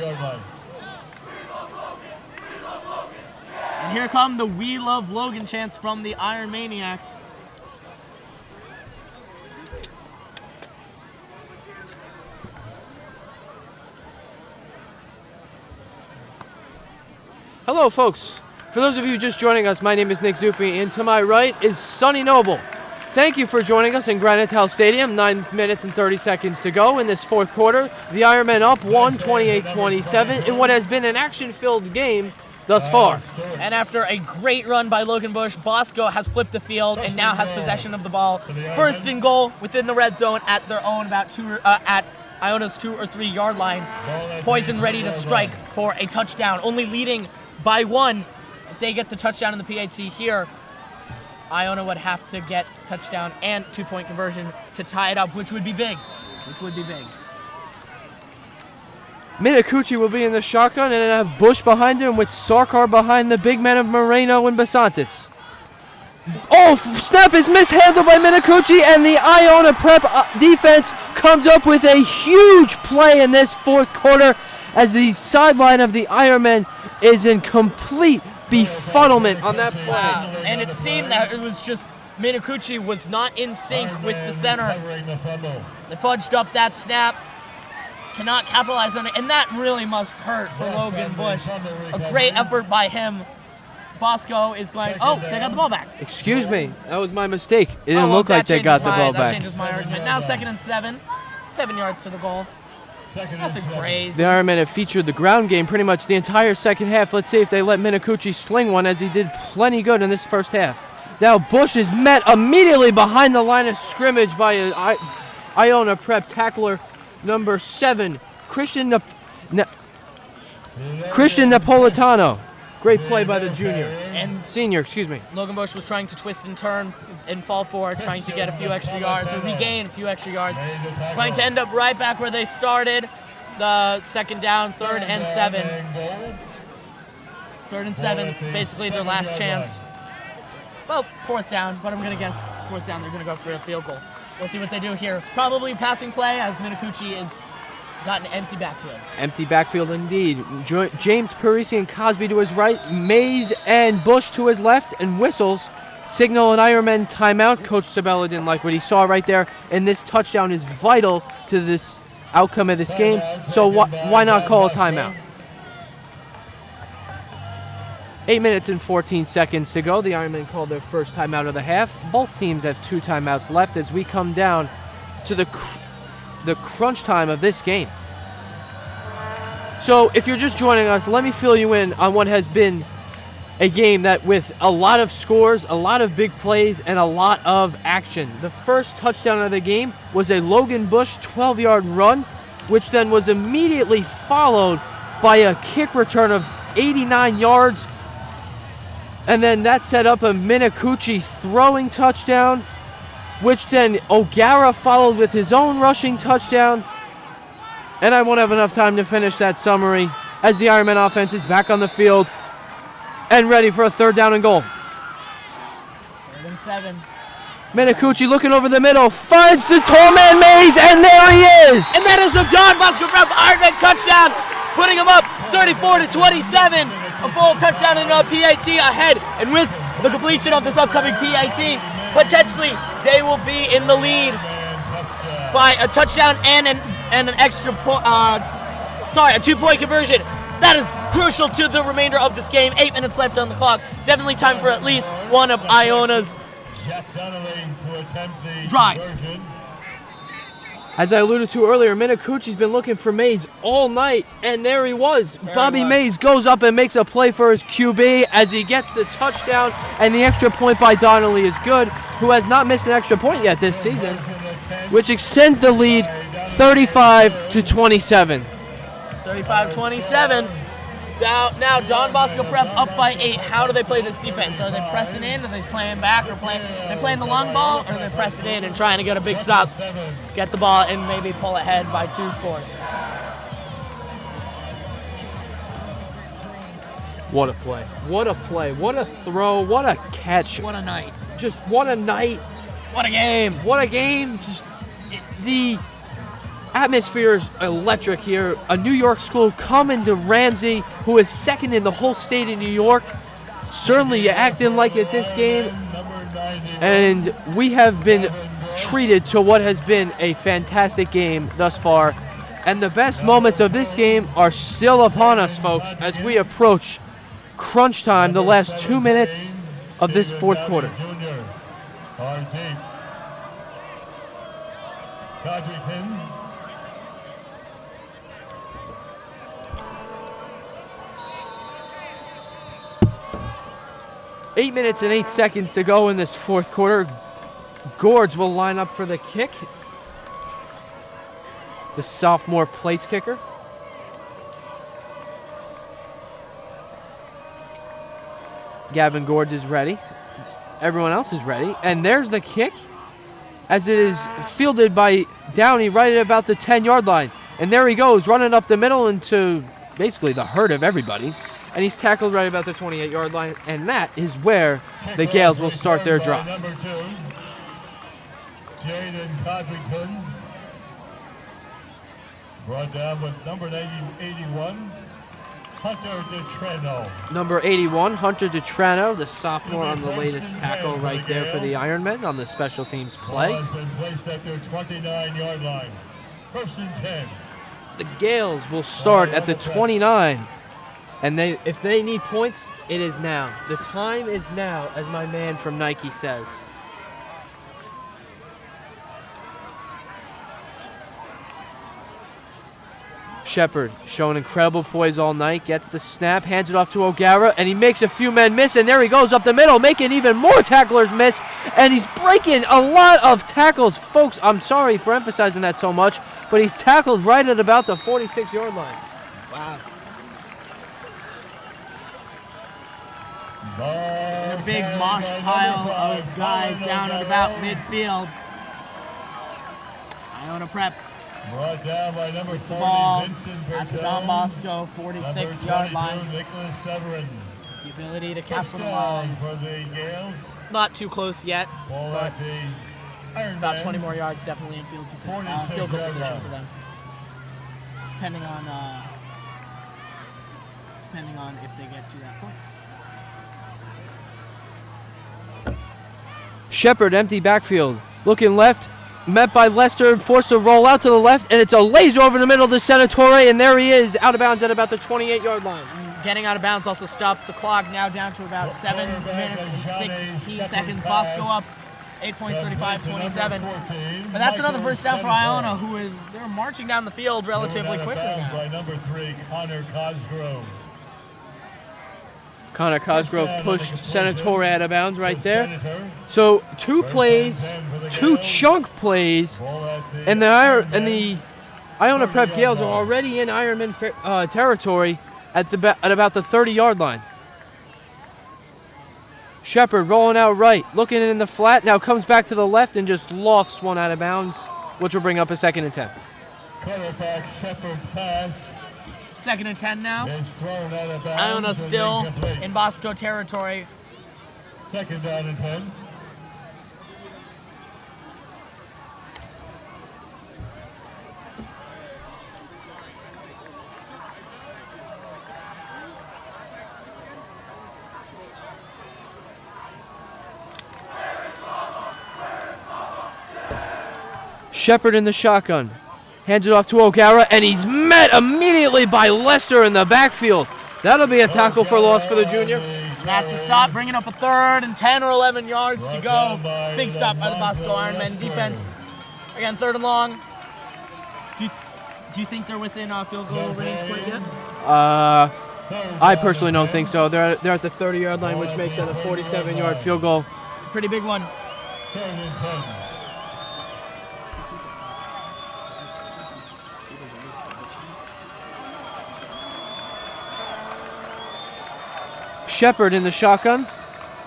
And here come the We Love Logan chants from the Iron Maniacs. Hello, folks. For those of you just joining us, my name is Nick Zuppi, and to my right is Sonny Noble. Thank you for joining us in Granite House Stadium. 9 minutes and 30 seconds to go in this fourth quarter. The Ironmen up 28-27 in what has been an action-filled game thus far. And after a great run by Logan Bush, Bosco has flipped the field and now has possession of the ball. First and goal within the red zone at their own at Iona's 2 or 3 yard line. Poison ready to strike for a touchdown, only leading by 1. If they get the touchdown in the PAT here, Iona would have to get touchdown and 2-point conversion to tie it up, which would be big. Minacucci will be in the shotgun and then have Bush behind him with Sarkar behind the big men of Moreno and Basantis. Oh, snap is mishandled by Minacucci, and the Iona Prep defense comes up with a huge play in this fourth quarter as the sideline of the Ironmen is in complete befuddlement on that play. Wow. And it seemed that it was just Minacucci was not in sync with the center. They fudged up that snap, cannot capitalize on it, and that really must hurt for Logan Bush. A great effort by him. Bosco is going, oh, they got the ball back. Excuse me, that was my mistake. It didn't look like they got the ball back. That changes my argument. Now 2nd and 7, 7 yards to the goal. Nothing crazy. The Ironmen have featured the ground game pretty much the entire second half. Let's see if they let Minacucci sling one, as he did plenty good in this first half. Now Bush is met immediately behind the line of scrimmage by an Iona Prep tackler number 7, Christian Napolitano. Great play by the senior, excuse me. Logan Bush was trying to twist and turn and fall forward, trying to get a few extra yards or regain a few extra yards. Going to end up right back where they started. The second down, 3rd and 7. 3rd and 7, basically their last chance. Well, 4th down, but I'm going to guess 4th down, they're going to go for a field goal. We'll see what they do here. Probably passing play, as Minacucci is got an empty backfield. Empty backfield indeed. James Parisi and Cosby to his right, Mays and Bush to his left, and whistles signal an Ironman timeout. Coach Sabella didn't like what he saw right there, and this touchdown is vital to this outcome of this game, so why not call a timeout? 8 minutes and 14 seconds to go. The Ironmen called their first timeout of the half. Both teams have 2 timeouts left as we come down to the crunch time of this game. So if you're just joining us, let me fill you in on what has been a game that with a lot of scores, a lot of big plays, and a lot of action. The first touchdown of the game was a Logan Bush 12-yard run, which then was immediately followed by a kick return of 89 yards. And then that set up a Minacucci throwing touchdown, which then O'Gara followed with his own rushing touchdown. And I won't have enough time to finish that summary as the Ironman offense is back on the field and ready for a 3rd down and goal. 3rd and 7. Minacucci looking over the middle, finds the tall man Mays, and there he is! And that is a John Bosco Prep Ironman touchdown, putting him up 34-27. A full touchdown in a PAT ahead. And with the completion of this upcoming PAT, potentially they will be in the lead by a touchdown and an extra a 2-point conversion. That is crucial to the remainder of this game. 8 minutes left on the clock. Definitely time for at least one of Iona's drives. As I alluded to earlier, Minacucci's been looking for Mays all night, and there he was. Bobby Mays goes up and makes a play for his QB as he gets the touchdown, and the extra point by Donnelly is good, who has not missed an extra point yet this season, which extends the lead 35-27. 35-27. Now Don Bosco Prep up by 8. How do they play this defense? Are they pressing in? Are they playing back? Or they playing the long ball? Or are they pressing in and trying to get a big stop, get the ball, and maybe pull ahead by 2 scores? What a play. What a play. What a throw. What a catch. What a night. Just what a night. What a game. What a game. Just the atmosphere is electric here. A New York school coming to Ramsey, who is 2nd in the whole state of New York. Certainly acting like it this game. And we have been treated to what has been a fantastic game thus far. And the best moments of this game are still upon us, folks, as we approach crunch time, the last 2 minutes of this fourth quarter. Junior. Hard deep. Codrington. 8 minutes and 8 seconds to go in this fourth quarter. Gourds will line up for the kick. The sophomore place kicker. Gavin Gourds is ready. Everyone else is ready. And there's the kick as it is fielded by Downey right at about the 10-yard line. And there he goes, running up the middle into basically the herd of everybody. And he's tackled right about the 28-yard line. And that is where the Gales will start their drive. Number 2, Jaden Codrington. Brought down with number 81, Hunter DeTrano. Number 81, Hunter DeTrano, the sophomore on the latest tackle right there for the Ironmen on the special teams play. Ball has been placed at their 29-yard line. First and 10. The Gales will start at the 29. And if they need points, it is now. The time is now, as my man from Nike says. Shepard showing incredible poise all night, gets the snap, hands it off to O'Gara, and he makes a few men miss, and there he goes up the middle, making even more tacklers miss, and he's breaking a lot of tackles. Folks, I'm sorry for emphasizing that so much, but he's tackled right at about the 46-yard line. Wow. And A big mosh pile of guys down at about midfield. Iona Prep Brought down by number 40, ball Vincent at the Bertel. Don Bosco 46-yard line. Nicholas Severin. The ability to First down capitalize. for the Gales. Not too close yet, Ball but at the Ironmen. about 20 more yards definitely in field position, field goal 46-yard position line. for them. Depending on if they get to that point. Shepard, empty backfield, looking left, met by Lester, forced to roll out to the left, and it's a laser over the middle to Senatore, and there he is, out of bounds at about the 28-yard line. Getting out of bounds also stops the clock, now down to about 7 minutes and 16 seconds. Bosco up 8 points, 35-27. But that's another first down for Iona, they're marching down the field relatively quickly now. By number 3, Connor Cosgrove. Connor Cosgrove pushed Senatore out of bounds right there. So 2 plays, 2 chunk plays, and the Iona Prep Gales are already in Ironman territory at about the 30-yard line. Shepard rolling out right, looking in the flat, now comes back to the left and just lofts one out of bounds, which will bring up a 2nd and 10. Quarterback Shepard's pass 2nd and 10 now. is thrown out of bounds. Iona and still incomplete. in Bosco territory. 2nd down and 10. Shepard in the shotgun. Hands it off to O'Gara, and he's met immediately by Lester in the backfield. That'll be a tackle for loss for the junior. That's the stop, bringing up a 3rd and 10 or 11 yards to go. Big stop by the Bosco Ironmen defense. Again, 3rd and long. Do you think they're within field goal range quite yet? I personally don't think so. They're at the 30-yard line, which makes it a 47-yard field goal. It's a pretty big one. 3rd and 10. Shepard in the shotgun.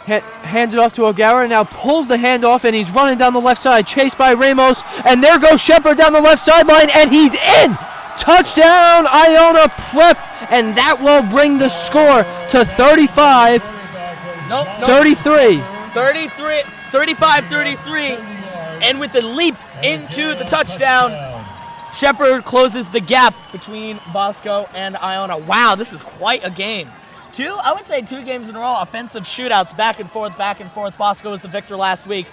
Hands it off to O'Gara, now pulls the hand off, and he's running down the left side, chased by Ramos, and there goes Shepard down the left sideline, and he's in! Touchdown, Iona Prep, and that will bring the score to 35, 33. 35-33, and with a leap into the touchdown, Shepard closes the gap between Bosco and Iona. Wow, this is quite a game. I would say 2 games in a row, offensive shootouts, back and forth, back and forth. Bosco was the victor last week.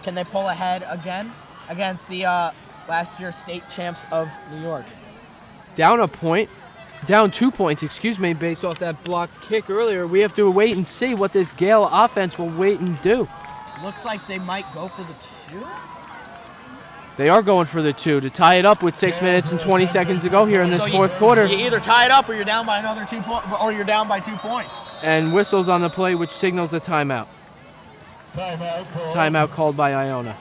Can they pull ahead again against the last year state champs of New York? Down a point Down 2 points, excuse me, based off that blocked kick earlier. We have to wait and see what this Gale offense will wait and do. Looks like they might go for the 2. They are going for the 2 to tie it up with 6 minutes and 20 seconds to go here in this fourth quarter. You either tie it up or you're down by another 2 points, or you're down by 2 points. And whistles on the play, which signals a timeout. Timeout called by Iona.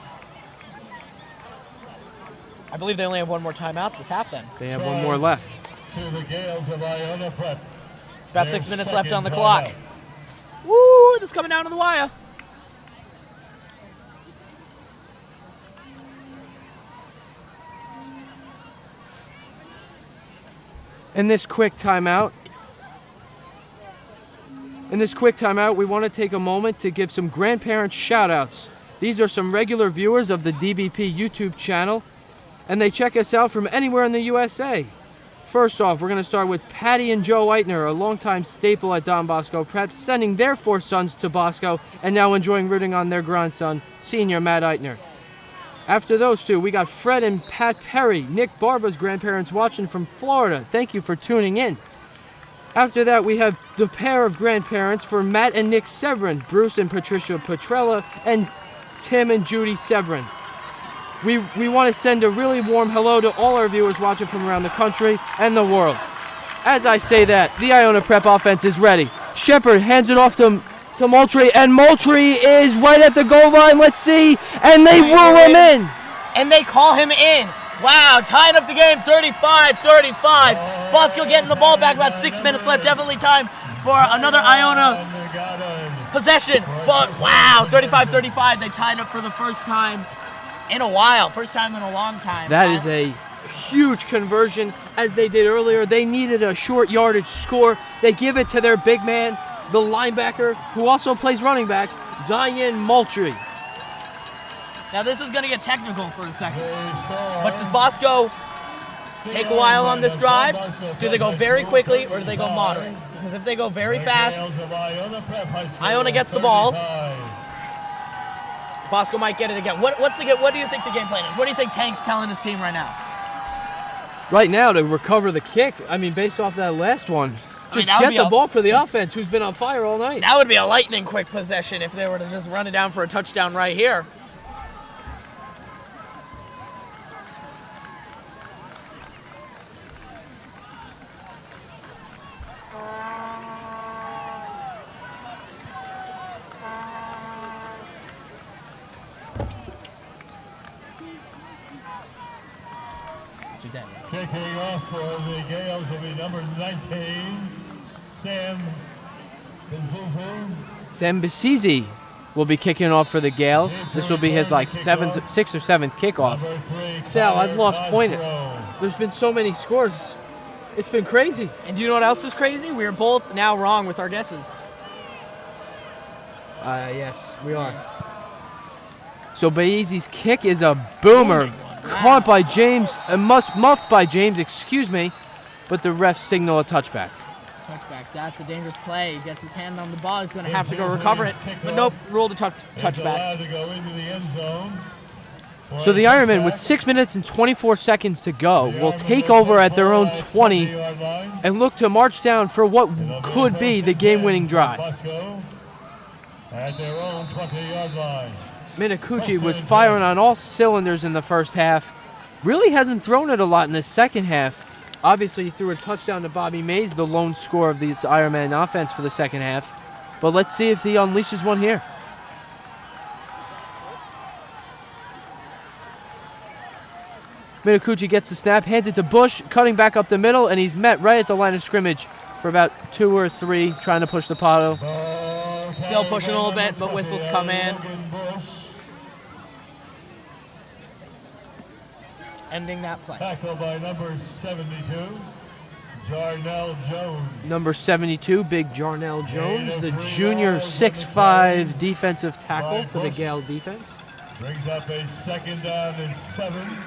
I believe they only have one more timeout this half then. They have one more left. To the Gales of Iona Prep. About 6 minutes left on the clock. Woo, this coming down to the wire. In this quick timeout, we want to take a moment to give some grandparent shout-outs. These are some regular viewers of the DBP YouTube channel, and they check us out from anywhere in the USA. First off, we're going to start with Patty and Joe Eitner, a longtime staple at Don Bosco Prep, sending their 4 sons to Bosco and now enjoying rooting on their grandson, senior Matt Eitner. After those two, we got Fred and Pat Perry, Nick Barba's grandparents watching from Florida. Thank you for tuning in. After that, we have the pair of grandparents for Matt and Nick Severin, Bruce and Patricia Petrella, and Tim and Judy Severin. We want to send a really warm hello to all our viewers watching from around the country and the world. As I say that, the Iona Prep offense is ready. Shepard hands it off to Moultrie, and Moultrie is right at the goal line. Let's see, and they rule him in. And they call him in. Wow, tying up the game, 35-35. Bosco getting the ball back, about 6 minutes left. Definitely time for another Iona possession. But wow, 35-35. They tied up for the first time in a while. First time in a long time. That is a huge conversion, as they did earlier. They needed a short yardage score. They give it to their big man, the linebacker, who also plays running back, Zion Moultrie. Now this is going to get technical for a second. But does Bosco take a while on this drive? Do they go very quickly or do they go moderate? Because if they go very fast, Iona gets the ball. Bosco might get it again. What do you think the game plan is? What do you think Tank's telling his team right now? Right now, to recover the kick, I mean, based off that last one, just get the ball for the offense, who's been on fire all night. That would be a lightning quick possession if they were to just run it down for a touchdown right here. Kicking off for the Gales will be number 19, Sam Basizi will be kicking off for the Gales. This will be his like 6th or 7th kickoff. Sal, I've lost point. There's been so many scores. It's been crazy. And do you know what else is crazy? We're both now wrong with our guesses. Yes, we are. So Baizi's kick is a boomer. Caught by James, muffed by James, excuse me, but the refs signal a touchback. Touchback, that's a dangerous play. He gets his hand on the ball, he's going to have to go recover it. But nope, ruled a touchback. So the Ironmen, with 6 minutes and 24 seconds to go, will take over at their own 20 and look to march down for what could be the game-winning drive. At their own 20-yard line. Minakuchi was firing on all cylinders in the first half. Really hasn't thrown it a lot in the second half. Obviously, he threw a touchdown to Bobby Mays, the lone scorer of this Ironman offense for the second half. But let's see if he unleashes one here. Minakuchi gets the snap, hands it to Bush, cutting back up the middle, and he's met right at the line of scrimmage for about 2 or 3, trying to push the potto. Still pushing a little bit, but whistles come in. Ending that play. Tackled by number 72, Jarnell Jones. Number 72, big Jarnell Jones, the junior 6'5" defensive tackle for the Gale defense. Brings up a 2nd down and 7.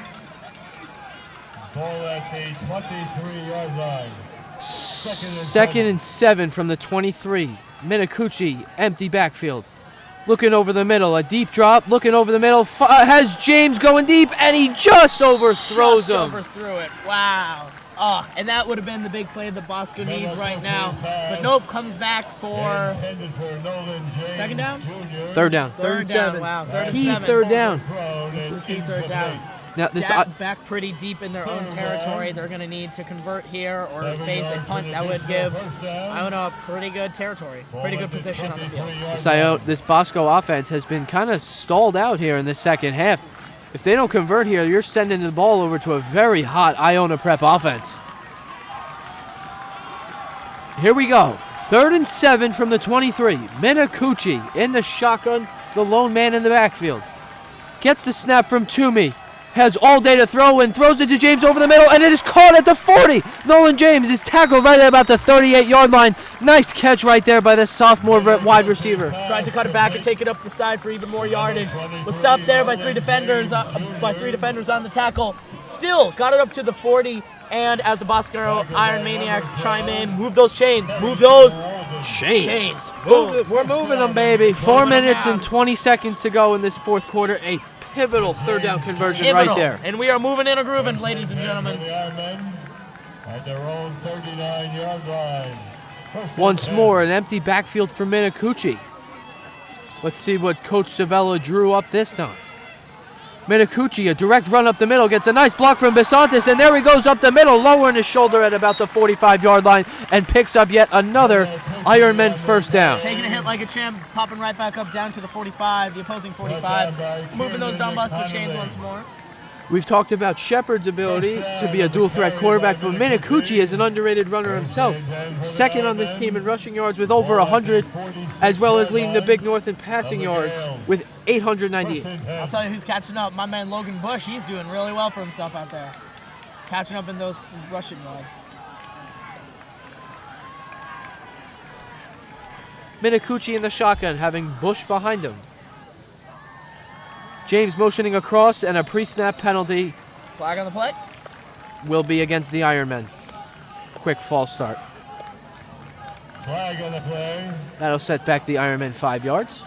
Ball at the 23-yard line. 2nd and 7 from the 23. Minakuchi, empty backfield. Looking over the middle, a deep drop, looking over the middle, has James going deep, and he just overthrows him. Overthrew it, wow. And that would have been the big play that Bosco needs right now. But nope, comes back for second down? Third down. Third down, wow. Third and Key 7. third down. This is the key third down. Now this Back pretty deep in their own territory. They're going to need to convert here or face a punt that would give Iona a pretty good territory, pretty good position on the field. this Bosco offense has been kind of stalled out here in the second half. If they don't convert here, you're sending the ball over to a very hot Iona Prep offense. Here we go. 3rd and 7 from the 23. Minakuchi in the shotgun, the lone man in the backfield. Gets the snap from Toomey. Has all day to throw and throws it to James over the middle, and it is caught at the 40. Nolan James is tackled right at about the 38-yard line. Nice catch right there by the sophomore wide receiver. Tried to cut it back and take it up the side for even more yardage. Was stopped there by three defenders on the tackle. Still got it up to the 40. And as the Bosco Iron Maniacs chime in, move those chains. Move those chains. We're moving them, baby. 4 minutes and 20 seconds to go in this fourth quarter. A pivotal third down conversion right there. And we are moving in a grooving, ladies and gentlemen. At their own 39-yard line. Once more, an empty backfield for Minakuchi. Let's see what Coach Sabella drew up this time. Minakuchi, a direct run up the middle, gets a nice block from Besantis, and there he goes up the middle, lowering his shoulder at about the 45-yard line, and picks up yet another Ironman first down. Taking a hit like a champ, popping right back up down to the 45, the opposing 45. Moving those Don Bosco chains once more. We've talked about Shepard's ability to be a dual-threat quarterback, but Minakuchi is an underrated runner himself. Second on this team in rushing yards with over 100, as well as leading the Big North in passing yards with 898. I'll tell you who's catching up. My man Logan Bush, he's doing really well for himself out there. Catching up in those rushing yards. Minakuchi in the shotgun, having Bush behind him. James motioning across, and a pre-snap penalty Flag on the play. will be against the Ironmen. Quick false start. Flag on the play. That'll set back the Ironmen 5 yards.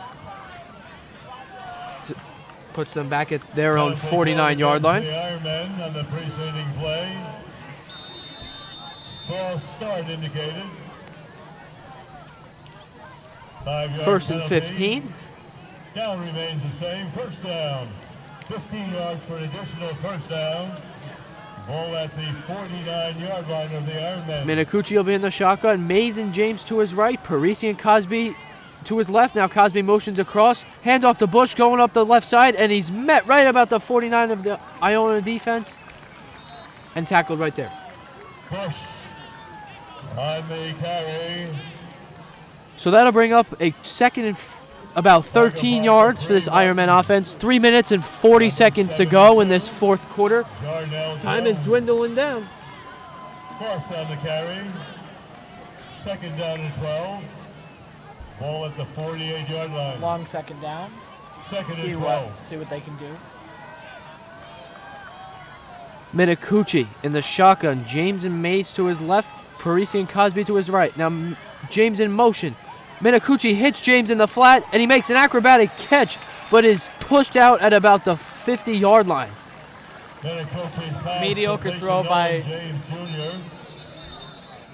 Puts them back at their own 49-yard line. The Ironmen on the preceding play. False start indicated. 5-yard First and penalty. 15. Down remains the same. First down. 15 yards for an additional first down. Ball at the 49-yard line of the Ironmen. Minakuchi will be in the shotgun. Mays and James to his right. Parisi and Cosby to his left. Now Cosby motions across. Hands off to Bush going up the left side. And he's met right about the 49 of the Iona defense. And tackled right there. Bush on the carry. So that'll bring up a second and about 13 yards for this Ironman offense. 3 minutes and 40 seconds to go in this fourth quarter. Time is dwindling down. Cross on the carry. Second down and 12. Ball at the 48-yard line. Long second down. Second and 12. See what they can do. Minakuchi in the shotgun. James and Mays to his left. Parisi and Cosby to his right. Now James in motion. Minakuchi hits James in the flat, and he makes an acrobatic catch, but is pushed out at about the 50-yard line. Mediocre throw by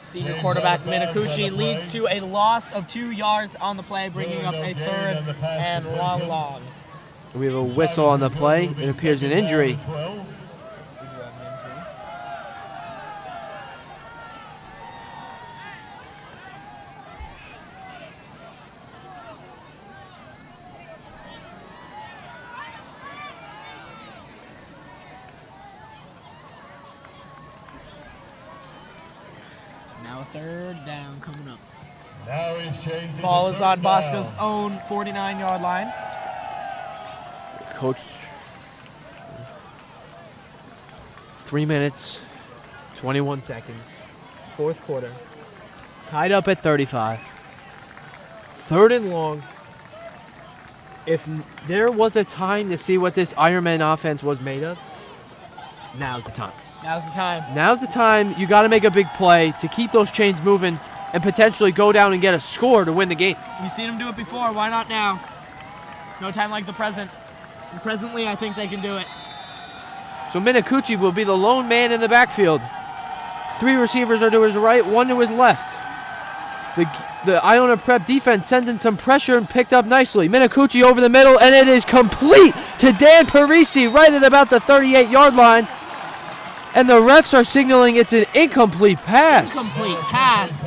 senior quarterback Minakuchi leads to a loss of 2 yards on the play, bringing up a third and long. We have a whistle on the play. It appears an injury. Now a third down coming up. Now he's changing. Ball is on Bosco's own 49-yard line. Coach, 3 minutes, 21 seconds. Fourth quarter. Tied up at 35. Third and long. If there was a time to see what this Ironman offense was made of, now's the time. Now's the time. Now's the time. You got to make a big play to keep those chains moving and potentially go down and get a score to win the game. We've seen them do it before. Why not now? No time like the present. And presently, I think they can do it. So Minakuchi will be the lone man in the backfield. 3 receivers are to his right, 1 to his left. The Iona Prep defense sent in some pressure and picked up nicely. Minacucci over the middle, and it is complete to Dan Parisi right at about the 38-yard line. And the refs are signaling it's an incomplete pass. Incomplete pass.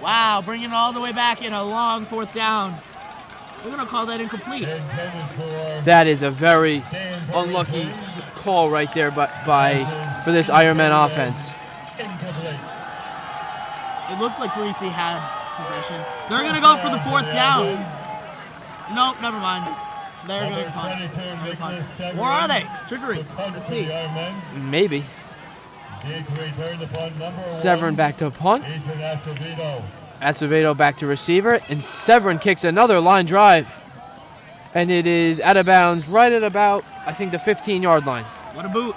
Wow, bringing it all the way back in a long 4th down. We're going to call that incomplete. That is a very unlucky call right there for this Ironman offense. It looked like Parisi had possession. They're going to go for the 4th down. Nope, never mind. They're going to punt. Or are they? Trickery. Let's see. Maybe. Severin back to punt. Acevedo back to receiver. And Severin kicks another line drive. And it is out of bounds right at about, I think, the 15-yard line. What a boot.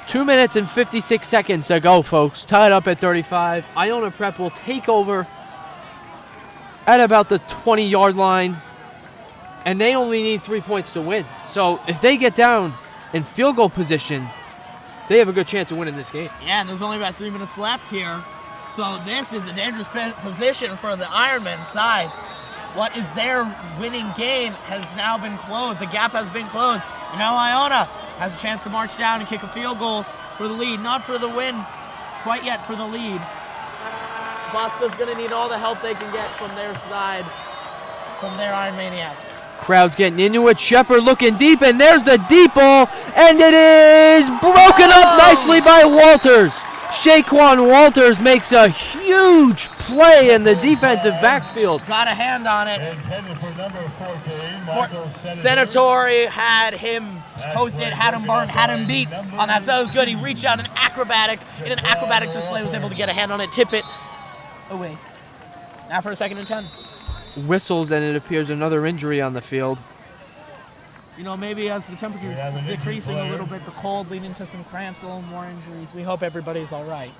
2 minutes and 56 seconds to go, folks. Tied up at 35. Iona Prep will take over at about the 20-yard line. And they only need 3 points to win. So if they get down in field goal position, they have a good chance of winning this game. Yeah, and there's only about 3 minutes left here. So this is a dangerous position for the Ironman side. What is their winning game has now been closed. The gap has been closed. And now Iona has a chance to march down and kick a field goal for the lead. Not for the win quite yet, for the lead. Bosco's going to need all the help they can get from their side, from their Iron Maniacs. Crowd's getting into it. Shepard looking deep, and there's the deep ball, and it is broken up nicely by Walters. Shaquan Walters makes a huge play in the defensive backfield. Got a hand on it. Senatori had him posted, had him burned, had him beat on that. So it was good. He reached out in an acrobatic display, was able to get a hand on it, tip it away. Now for a 2nd and 10. Whistles, and it appears another injury on the field. You know, maybe as the temperature's decreasing a little bit, the cold leading to some cramps, a little more injuries. We hope everybody's all right.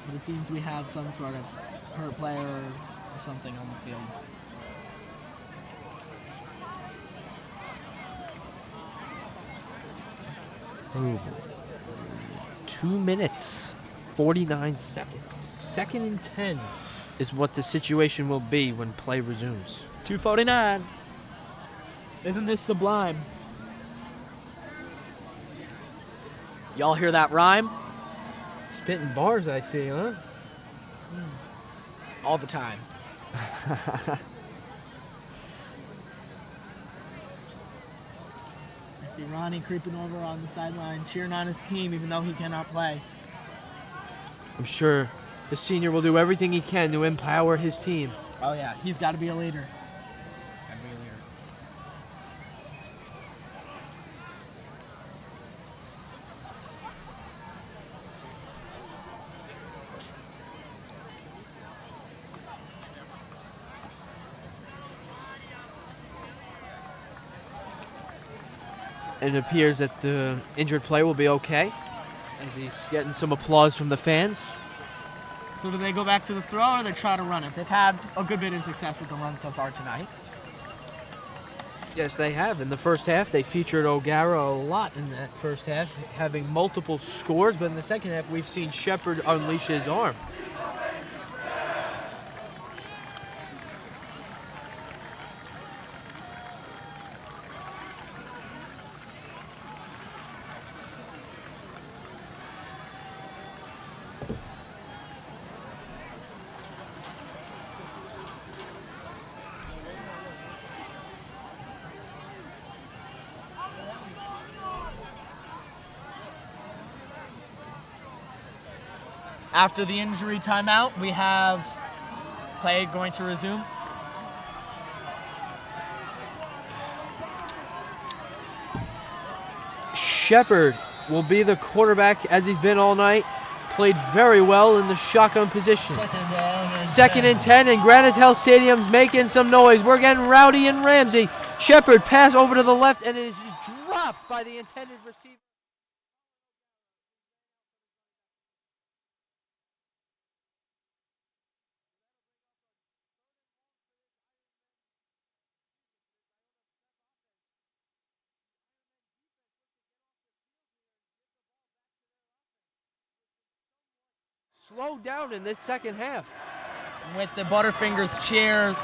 But it seems we have some sort of hurt player or something on the field. Ooh. 2 minutes, 49 seconds. 2nd and 10 is what the situation will be when play resumes. 2:49. Isn't this sublime? Y'all hear that rhyme? Spitting bars, I see, huh? All the time. I see Ronnie creeping over on the sideline, cheering on his team even though he cannot play. I'm sure the senior will do everything he can to empower his team. Oh yeah, he's got to be a leader. It appears that the injured player will be okay, as he's getting some applause from the fans. So do they go back to the throw or they try to run it? They've had a good bit of success with the run so far tonight. Yes, they have. In the first half, they featured O'Gara a lot in that first half, having multiple scores, but in the second half, we've seen Shepard unleash his arm. After the injury timeout, we have play going to resume. Shepard will be the quarterback as he's been all night. Played very well in the shotgun position. 2nd and 10, and Granite Hill Stadium's making some noise. We're getting rowdy in Ramsey. Shepard pass over to the left, and it is dropped by the intended receiver. slowed down in this second half. With the Butterfingers cheer,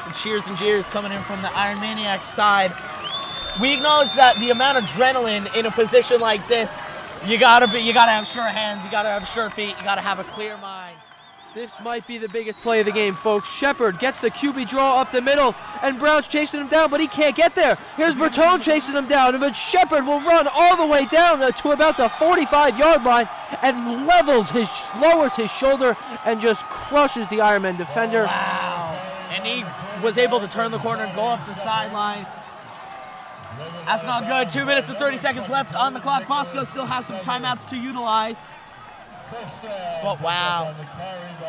the cheers and jeers coming in from the Iron Maniacs side. We acknowledge that the amount of adrenaline in a position like this, you gotta have sure hands, you gotta have sure feet, you gotta have a clear mind. This might be the biggest play of the game, folks. Shepard gets the QB draw up the middle, and Brown's chasing him down, but he can't get there. Here's Bertone chasing him down, but Shepard will run all the way down to about the 45-yard line and lowers his shoulder and just crushes the Ironman defender. Wow. And he was able to turn the corner and go off the sideline. That's not good. 2 minutes and 30 seconds left on the clock. Bosco still has some timeouts to utilize. But wow,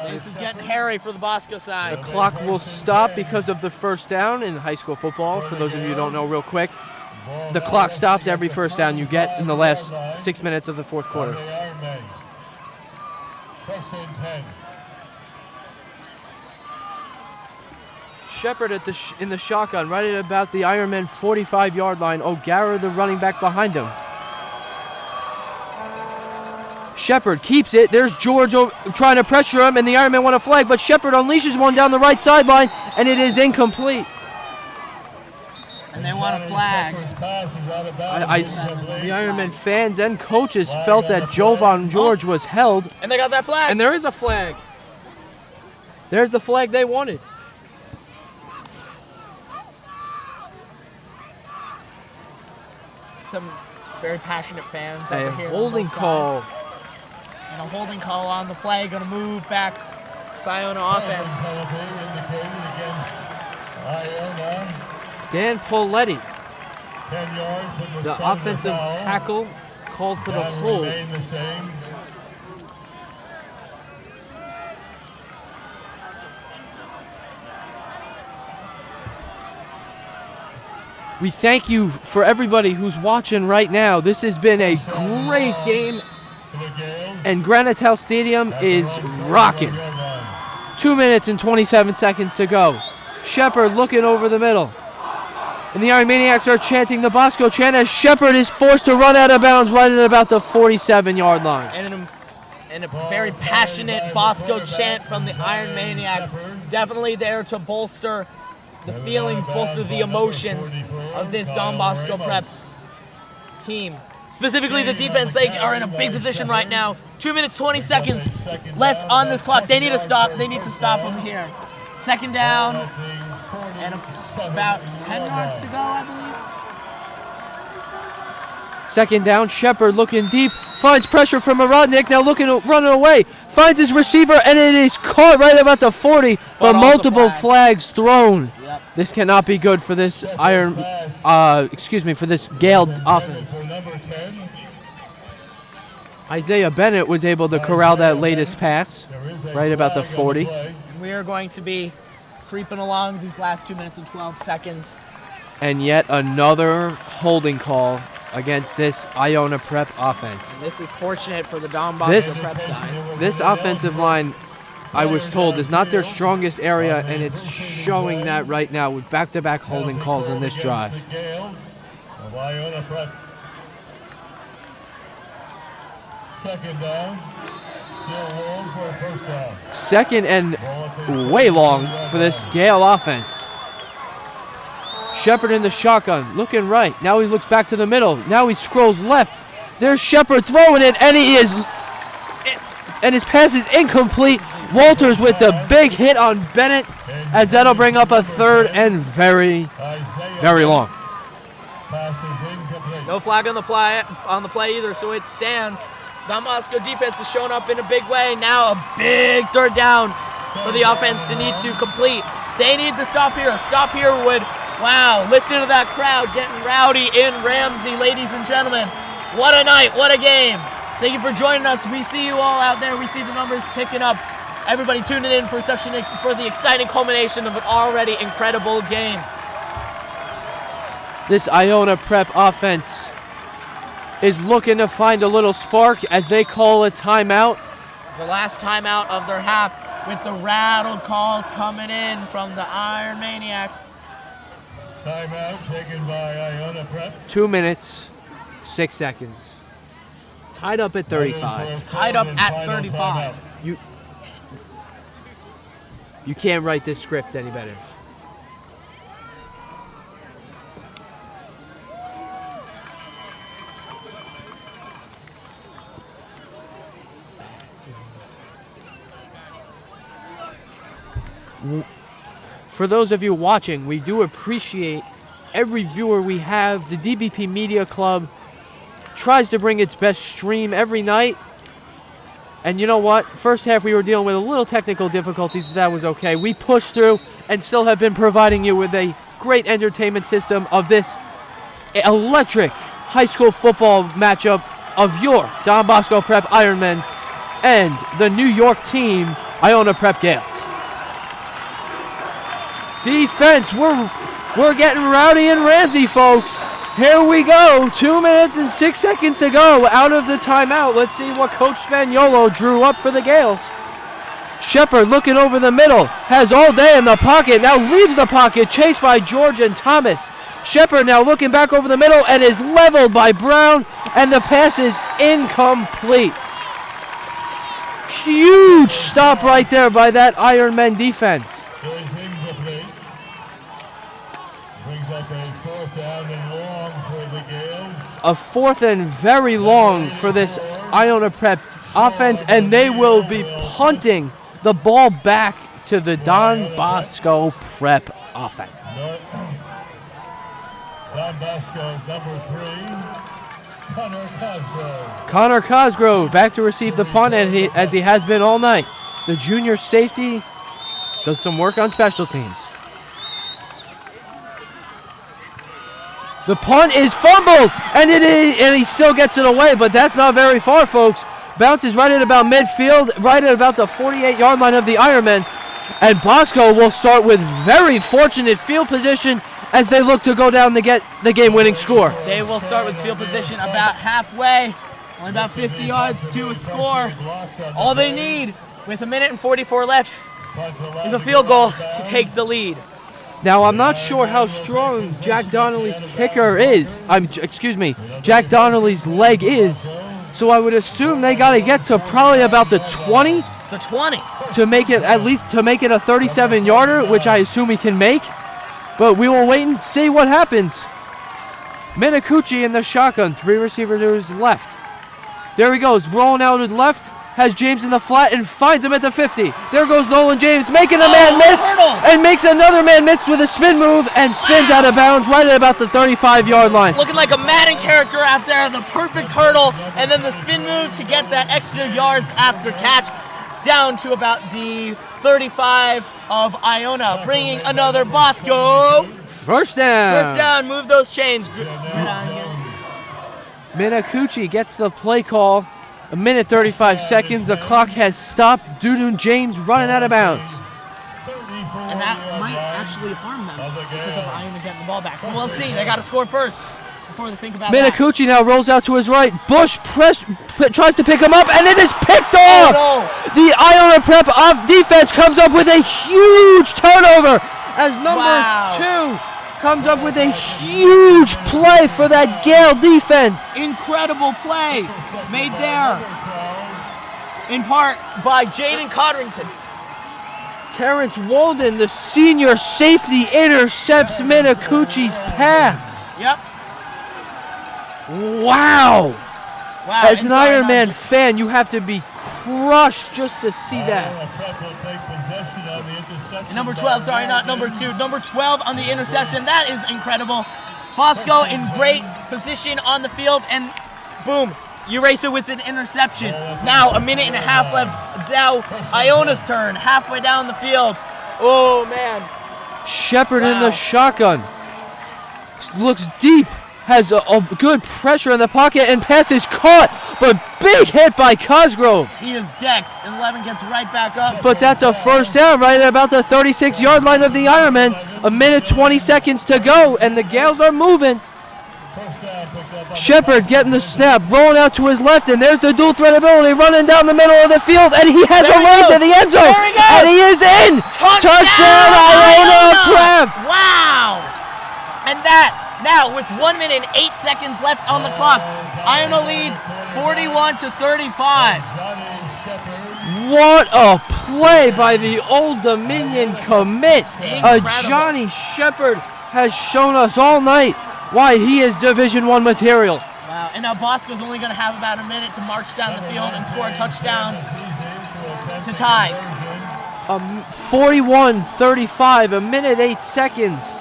this is getting hairy for the Bosco side. The clock will stop because of the first down in high school football. For those of you who don't know, real quick, the clock stops every first down you get in the last 6 minutes of the fourth quarter. Shepard in the shotgun, right at about the Ironman 45-yard line. O'Gara, the running back behind him. Shepard keeps it. There's George trying to pressure him, and the Ironmen want a flag, but Shepard unleashes one down the right sideline, and it is incomplete. And they want a flag. The Ironmen fans and coaches felt that Jovan George was held. And they got that flag. And there is a flag. There's the flag they wanted. Some very passionate fans over here. A holding call. And a holding call on the play. Going to move back. Iona offense. Dan Poletti, the offensive tackle, called for the hold. We thank you for everybody who's watching right now. This has been a great game, and Granite Stadium is rocking. 2 minutes and 27 seconds to go. Shepard looking over the middle. And the Iron Maniacs are chanting the Bosco chant as Shepard is forced to run out of bounds right at about the 47-yard line. And a very passionate Bosco chant from the Iron Maniacs. Definitely there to bolster the feelings, bolster the emotions of this Don Bosco Prep team. Specifically the defense, they are in a big position right now. 2 minutes, 20 seconds left on this clock. They need to stop. They need to stop them here. Second down and about 10 yards to go, I believe. Second down, Shepard looking deep, finds pressure from Rodnick, now running away, finds his receiver, and it is caught right about the 40, but multiple flags thrown. Yep. This cannot be good for this for this Gale offense. Isaiah Bennett was able to corral that latest pass, right about the 40. And we are going to be creeping along these last 2 minutes and 12 seconds. And yet another holding call against this Iona Prep offense. And this is fortunate for the Don Bosco Prep side. This offensive line, I was told, is not their strongest area, and it's showing that right now with back-to-back holding calls on this drive. Second down. Still long for a first down. Second and way long for this Gale offense. Shepard in the shotgun, looking right. Now he looks back to the middle. Now he scrolls left. There's Shepard throwing it, and and his pass is incomplete. Walters with the big hit on Bennett, as that'll bring up a third and very, very long. No flag on the play either, so it stands. Don Bosco defense is showing up in a big way. Now a big third down for the offense to need to complete. They need the stop here. A stop here would, wow, listen to that crowd getting rowdy in Ramsey, ladies and gentlemen. What a night, what a game. Thank you for joining us. We see you all out there. We see the numbers ticking up. Everybody tuning in for the exciting culmination of an already incredible game. This Iona Prep offense is looking to find a little spark as they call a timeout. The last timeout of their half with the rattle calls coming in from the Iron Maniacs. Timeout taken by Iona Prep. 2 minutes, 6 seconds. Tied up at 35. Tied up at 35. You can't write this script any better. For those of you watching, we do appreciate every viewer we have. The DBP Media Club tries to bring its best stream every night. And you know what? First half we were dealing with a little technical difficulties, but that was okay. We pushed through and still have been providing you with a great entertainment system of this electric high school football matchup of your Don Bosco Prep Ironmen and the New York team, Iona Prep Gales. Defense, we're getting rowdy and Ramsey, folks. Here we go. 2 minutes and 6 seconds to go out of the timeout. Let's see what Coach Spaniolo drew up for the Gales. Shepard looking over the middle, has all day in the pocket, now leaves the pocket, chased by George and Thomas. Shepard now looking back over the middle and is leveled by Brown, and the pass is incomplete. Huge stop right there by that Ironman defense. A fourth and very long for this Iona Prep offense, and they will be punting the ball back to the Don Bosco Prep offense. Don Bosco's number 3, Connor Cosgrove back to receive the punt, and as he has been all night. The junior safety does some work on special teams. The punt is fumbled, and he still gets it away, but that's not very far, folks. Bounces right at about midfield, right at about the 48-yard line of the Ironmen, and Bosco will start with very fortunate field position as they look to go down to get the game-winning score. They will start with field position about halfway, only about 50 yards to a score. All they need, with 1 minute and 44 left, is a field goal to take the lead. Now, I'm not sure how strong Jack Donnelly's kicker is. Jack Donnelly's leg is. So I would assume they got to get to probably about the 20. The 20. To make it, at least to make it a 37-yarder, which I assume he can make. But we will wait and see what happens. Minacucci in the shotgun. 3 receivers left. There he goes, rolling out to the left. Has James in the flat and finds him at the 50. There goes Nolan James, making a man miss, and makes another man miss with a spin move and spins out of bounds right at about the 35-yard line. Looking like a Madden character out there, the perfect hurdle, and then the spin move to get that extra yards after catch down to about the 35 of Iona, bringing another Bosco. First down. First down, move those chains. Minacucci gets the play call. 1 minute 35 seconds. The clock has stopped due to James running out of bounds. And that might actually harm them because of Iona getting the ball back. But we'll see. They got to score first before they think about that. Minacucci now rolls out to his right. Bush tries to pick him up, and it is picked off. No. The Iona Prep off defense comes up with a huge turnover as number 2 comes up with a huge play for that Gale defense. Incredible play made there, in part by Jaden Codrington. Terrence Walden, the senior safety, intercepts Minacucci's pass. Yep. Wow. As an inside Ironman margin. fan, you have to be crushed just to see that. Number 12, sorry, not number 2. Number 12 on the interception. That is incredible. Bosco in great position on the field, and boom, you race it with an interception. Now 1.5 minutes left. Now Iona's turn, halfway down the field. Oh, man. Shepard in the shotgun. Looks deep. Has a good pressure in the pocket, and pass is caught, but big hit by Cosgrove. He is decked, and Levin gets right back up. But that's a first down right at about the 36-yard line of the Ironmen. 1 minute 20 seconds to go, and the Gales are moving. Shepard getting the snap, rolling out to his left, and there's the dual threat ability running down the middle of the field, and he has a run to the end zone, and he is in. Touchdown, Iona Prep. Wow. And that, now with 1 minute and 8 seconds left on the clock, Iona leads 41-35. What a play by the Old Dominion commit. Johnny Shepard has shown us all night why he is Division I material. Wow, and now Bosco's only going to have about a minute to march down the field and score a touchdown to tie. 41-35, a minute 8 seconds.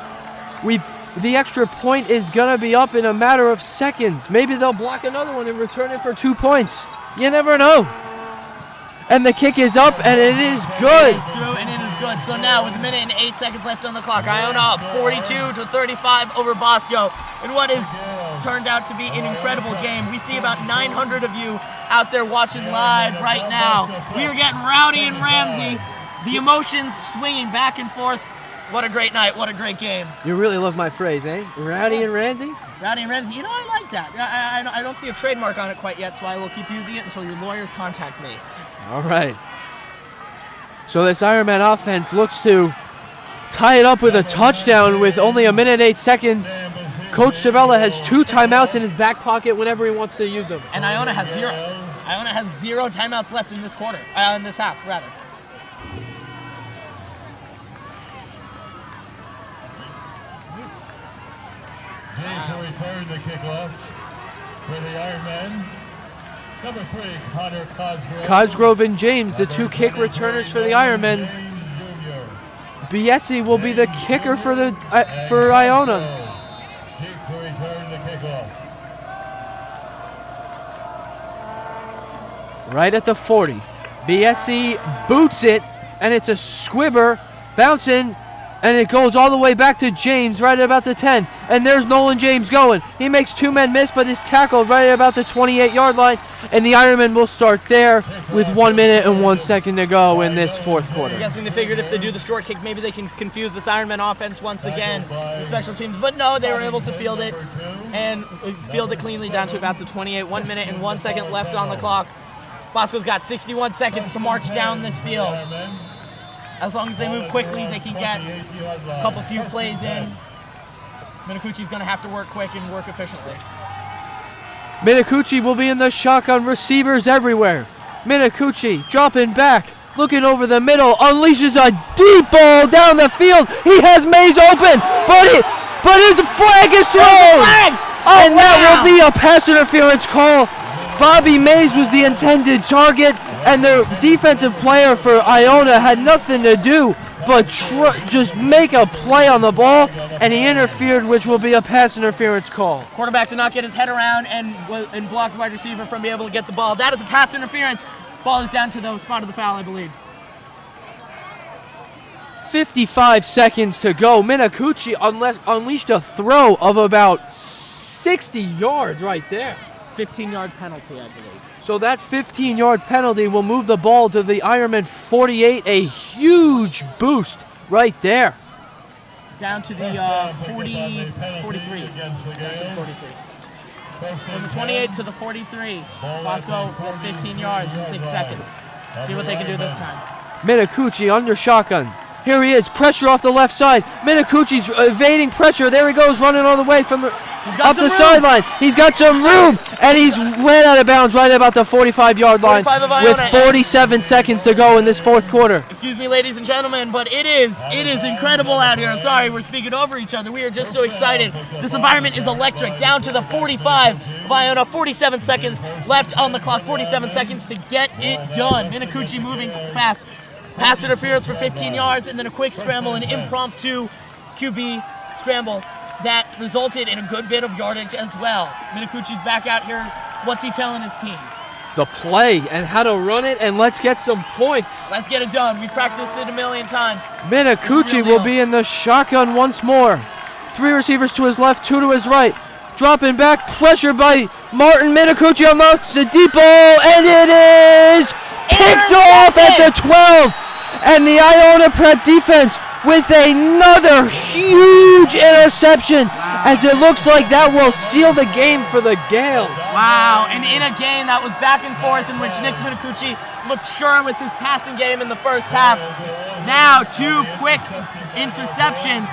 The extra point is going to be up in a matter of seconds. Maybe they'll block another one and return it for 2 points. You never know. And the kick is up, and it is good. It is through, and it is good. So now, with a minute and 8 seconds left on the clock, Iona up 42-35 over Bosco in what has turned out to be an incredible game. We see about 900 of you out there watching live right now. We are getting rowdy and Ramsey. The emotions swinging back and forth. What a great night. What a great game. You really love my phrase, eh? Rowdy and Ramsey? Rowdy and Ramsey. You know, I like that. I don't see a trademark on it quite yet, so I will keep using it until your lawyers contact me. All right. So this Ironman offense looks to tie it up with a touchdown with only a minute 8 seconds. Coach Tabella has 2 timeouts in his back pocket whenever he wants to use them. And Iona has 0. Iona has 0 timeouts left in this quarter. In this half, rather. To return the kickoff for the Ironmen. Number 3, Connor Cosgrove. Cosgrove and James, the 2 kick returners for the Ironmen. Biesi will be the kicker for Iona. To return the kickoff. Right at the 40. Biesi boots it, and it's a squibber bouncing. And it goes all the way back to James right at about the 10. And there's Nolan James going. He makes 2 men miss, but is tackled right at about the 28-yard line. And the Ironmen will start there with 1 minute and 1 second to go in this fourth quarter. I'm guessing they figured if they do the short kick, maybe they can confuse this Ironman offense once again, the special teams. But no, they were able to field it and field it cleanly down to about the 28. 1 minute and 1 second left on the clock. Bosco's got 61 seconds to march down this field. As long as they move quickly, they can get a few plays in. Minicucci's going to have to work quick and work efficiently. Minicucci will be in the shotgun, receivers everywhere. Minicucci dropping back, looking over the middle, unleashes a deep ball down the field. He has Mays open, but his flag is thrown. And that will be a pass interference call. Bobby Mays was the intended target, and the defensive player for Iona had nothing to do but just make a play on the ball, and he interfered, which will be a pass interference call. Quarterback to not get his head around and block the wide receiver from being able to get the ball. That is a pass interference. Ball is down to the spot of the foul, I believe. 55 seconds to go. Minicucci unleashed a throw of about 60 yards right there. 15-yard penalty, I believe. So that 15-yard penalty will move the ball to the Ironman 48, a huge boost right there. Down to the 43. From the 28 to the 43, Bosco gets 15 yards in 6 seconds. See what they can do this time. Minicucci under shotgun. Here he is, pressure off the left side. Minicucci's evading pressure. There he goes, running all the way from up the sideline. He's got some room, and he's ran out of bounds right about the 45-yard line with 47 seconds to go in this fourth quarter. Excuse me, ladies and gentlemen, but it is incredible out here. Sorry, we're speaking over each other. We are just so excited. This environment is electric. Down to the 45 of Iona. 47 seconds left on the clock. 47 seconds to get it done. Minicucci moving fast. Pass interference for 15 yards, and then a quick scramble, an impromptu QB scramble that resulted in a good bit of yardage as well. Minicucci's back out here. What's he telling his team? The play and how to run it, and let's get some points. Let's get it done. We practiced it a million times. Minicucci will be in the shotgun once more. 3 receivers to his left, 2 to his right. Dropping back, pressure by Martin. Minicucci unlocks the deep ball, and it is picked off at the 12. And the Iona Prep defense with another huge interception, as it looks like that will seal the game for the Gales. Wow, and in a game that was back and forth in which Nick Minicucci looked sure with his passing game in the first half. Now 2 quick interceptions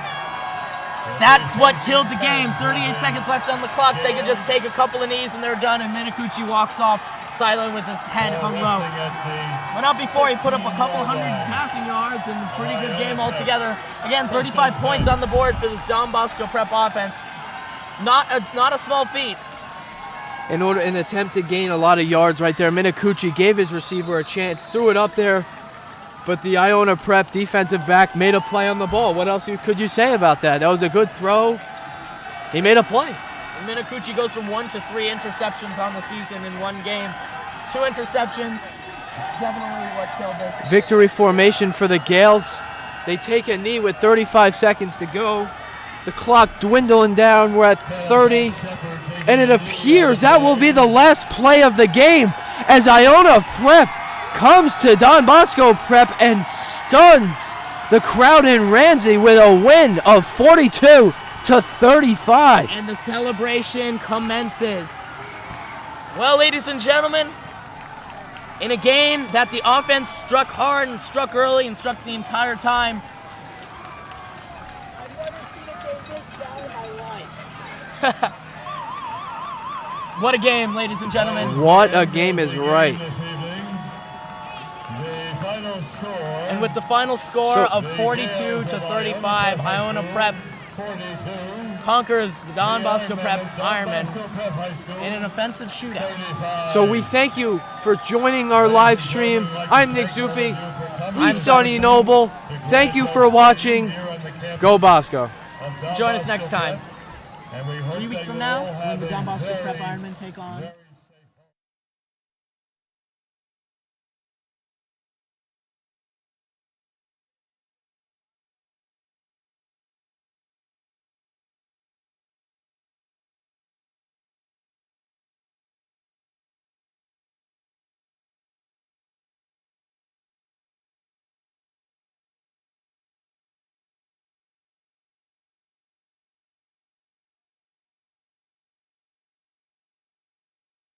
That's what killed the game. 38 seconds left on the clock. They could just take a couple of knees and they're done, and Minakuchi walks off sideline with his head hung low. But not before he put up a couple hundred passing yards and a pretty good game altogether. Again, 35 points on the board for this Don Bosco Prep offense. Not a small feat. In an attempt to gain a lot of yards right there, Minakuchi gave his receiver a chance, threw it up there, but the Iona Prep defensive back made a play on the ball. What else could you say about that? That was a good throw. He made a play. And Minakuchi goes from 1 to 3 interceptions on the season in one game. 2 interceptions, definitely what killed this. Victory formation for the Gales. They take a knee with 35 seconds to go. The clock dwindling down. We're at 30. And it appears that will be the last play of the game as Iona Prep comes to Don Bosco Prep and stuns the crowd in Ramsey with a win of 42-35. And the celebration commences. Well, ladies and gentlemen, in a game that the offense struck hard and struck early and struck the entire time. I've never seen a game this bad in my life. What a game, ladies and gentlemen. What a game is right. And with the final score of 42-35, Iona Prep conquers the Don Bosco Prep Ironmen in an offensive shootout. So we thank you for joining our live stream. I'm Nick Zuppi. He's Sonny Noble. Thank you for watching. Go Bosco. Join us next time. 3 weeks from now, when the Don Bosco Prep Ironmen take on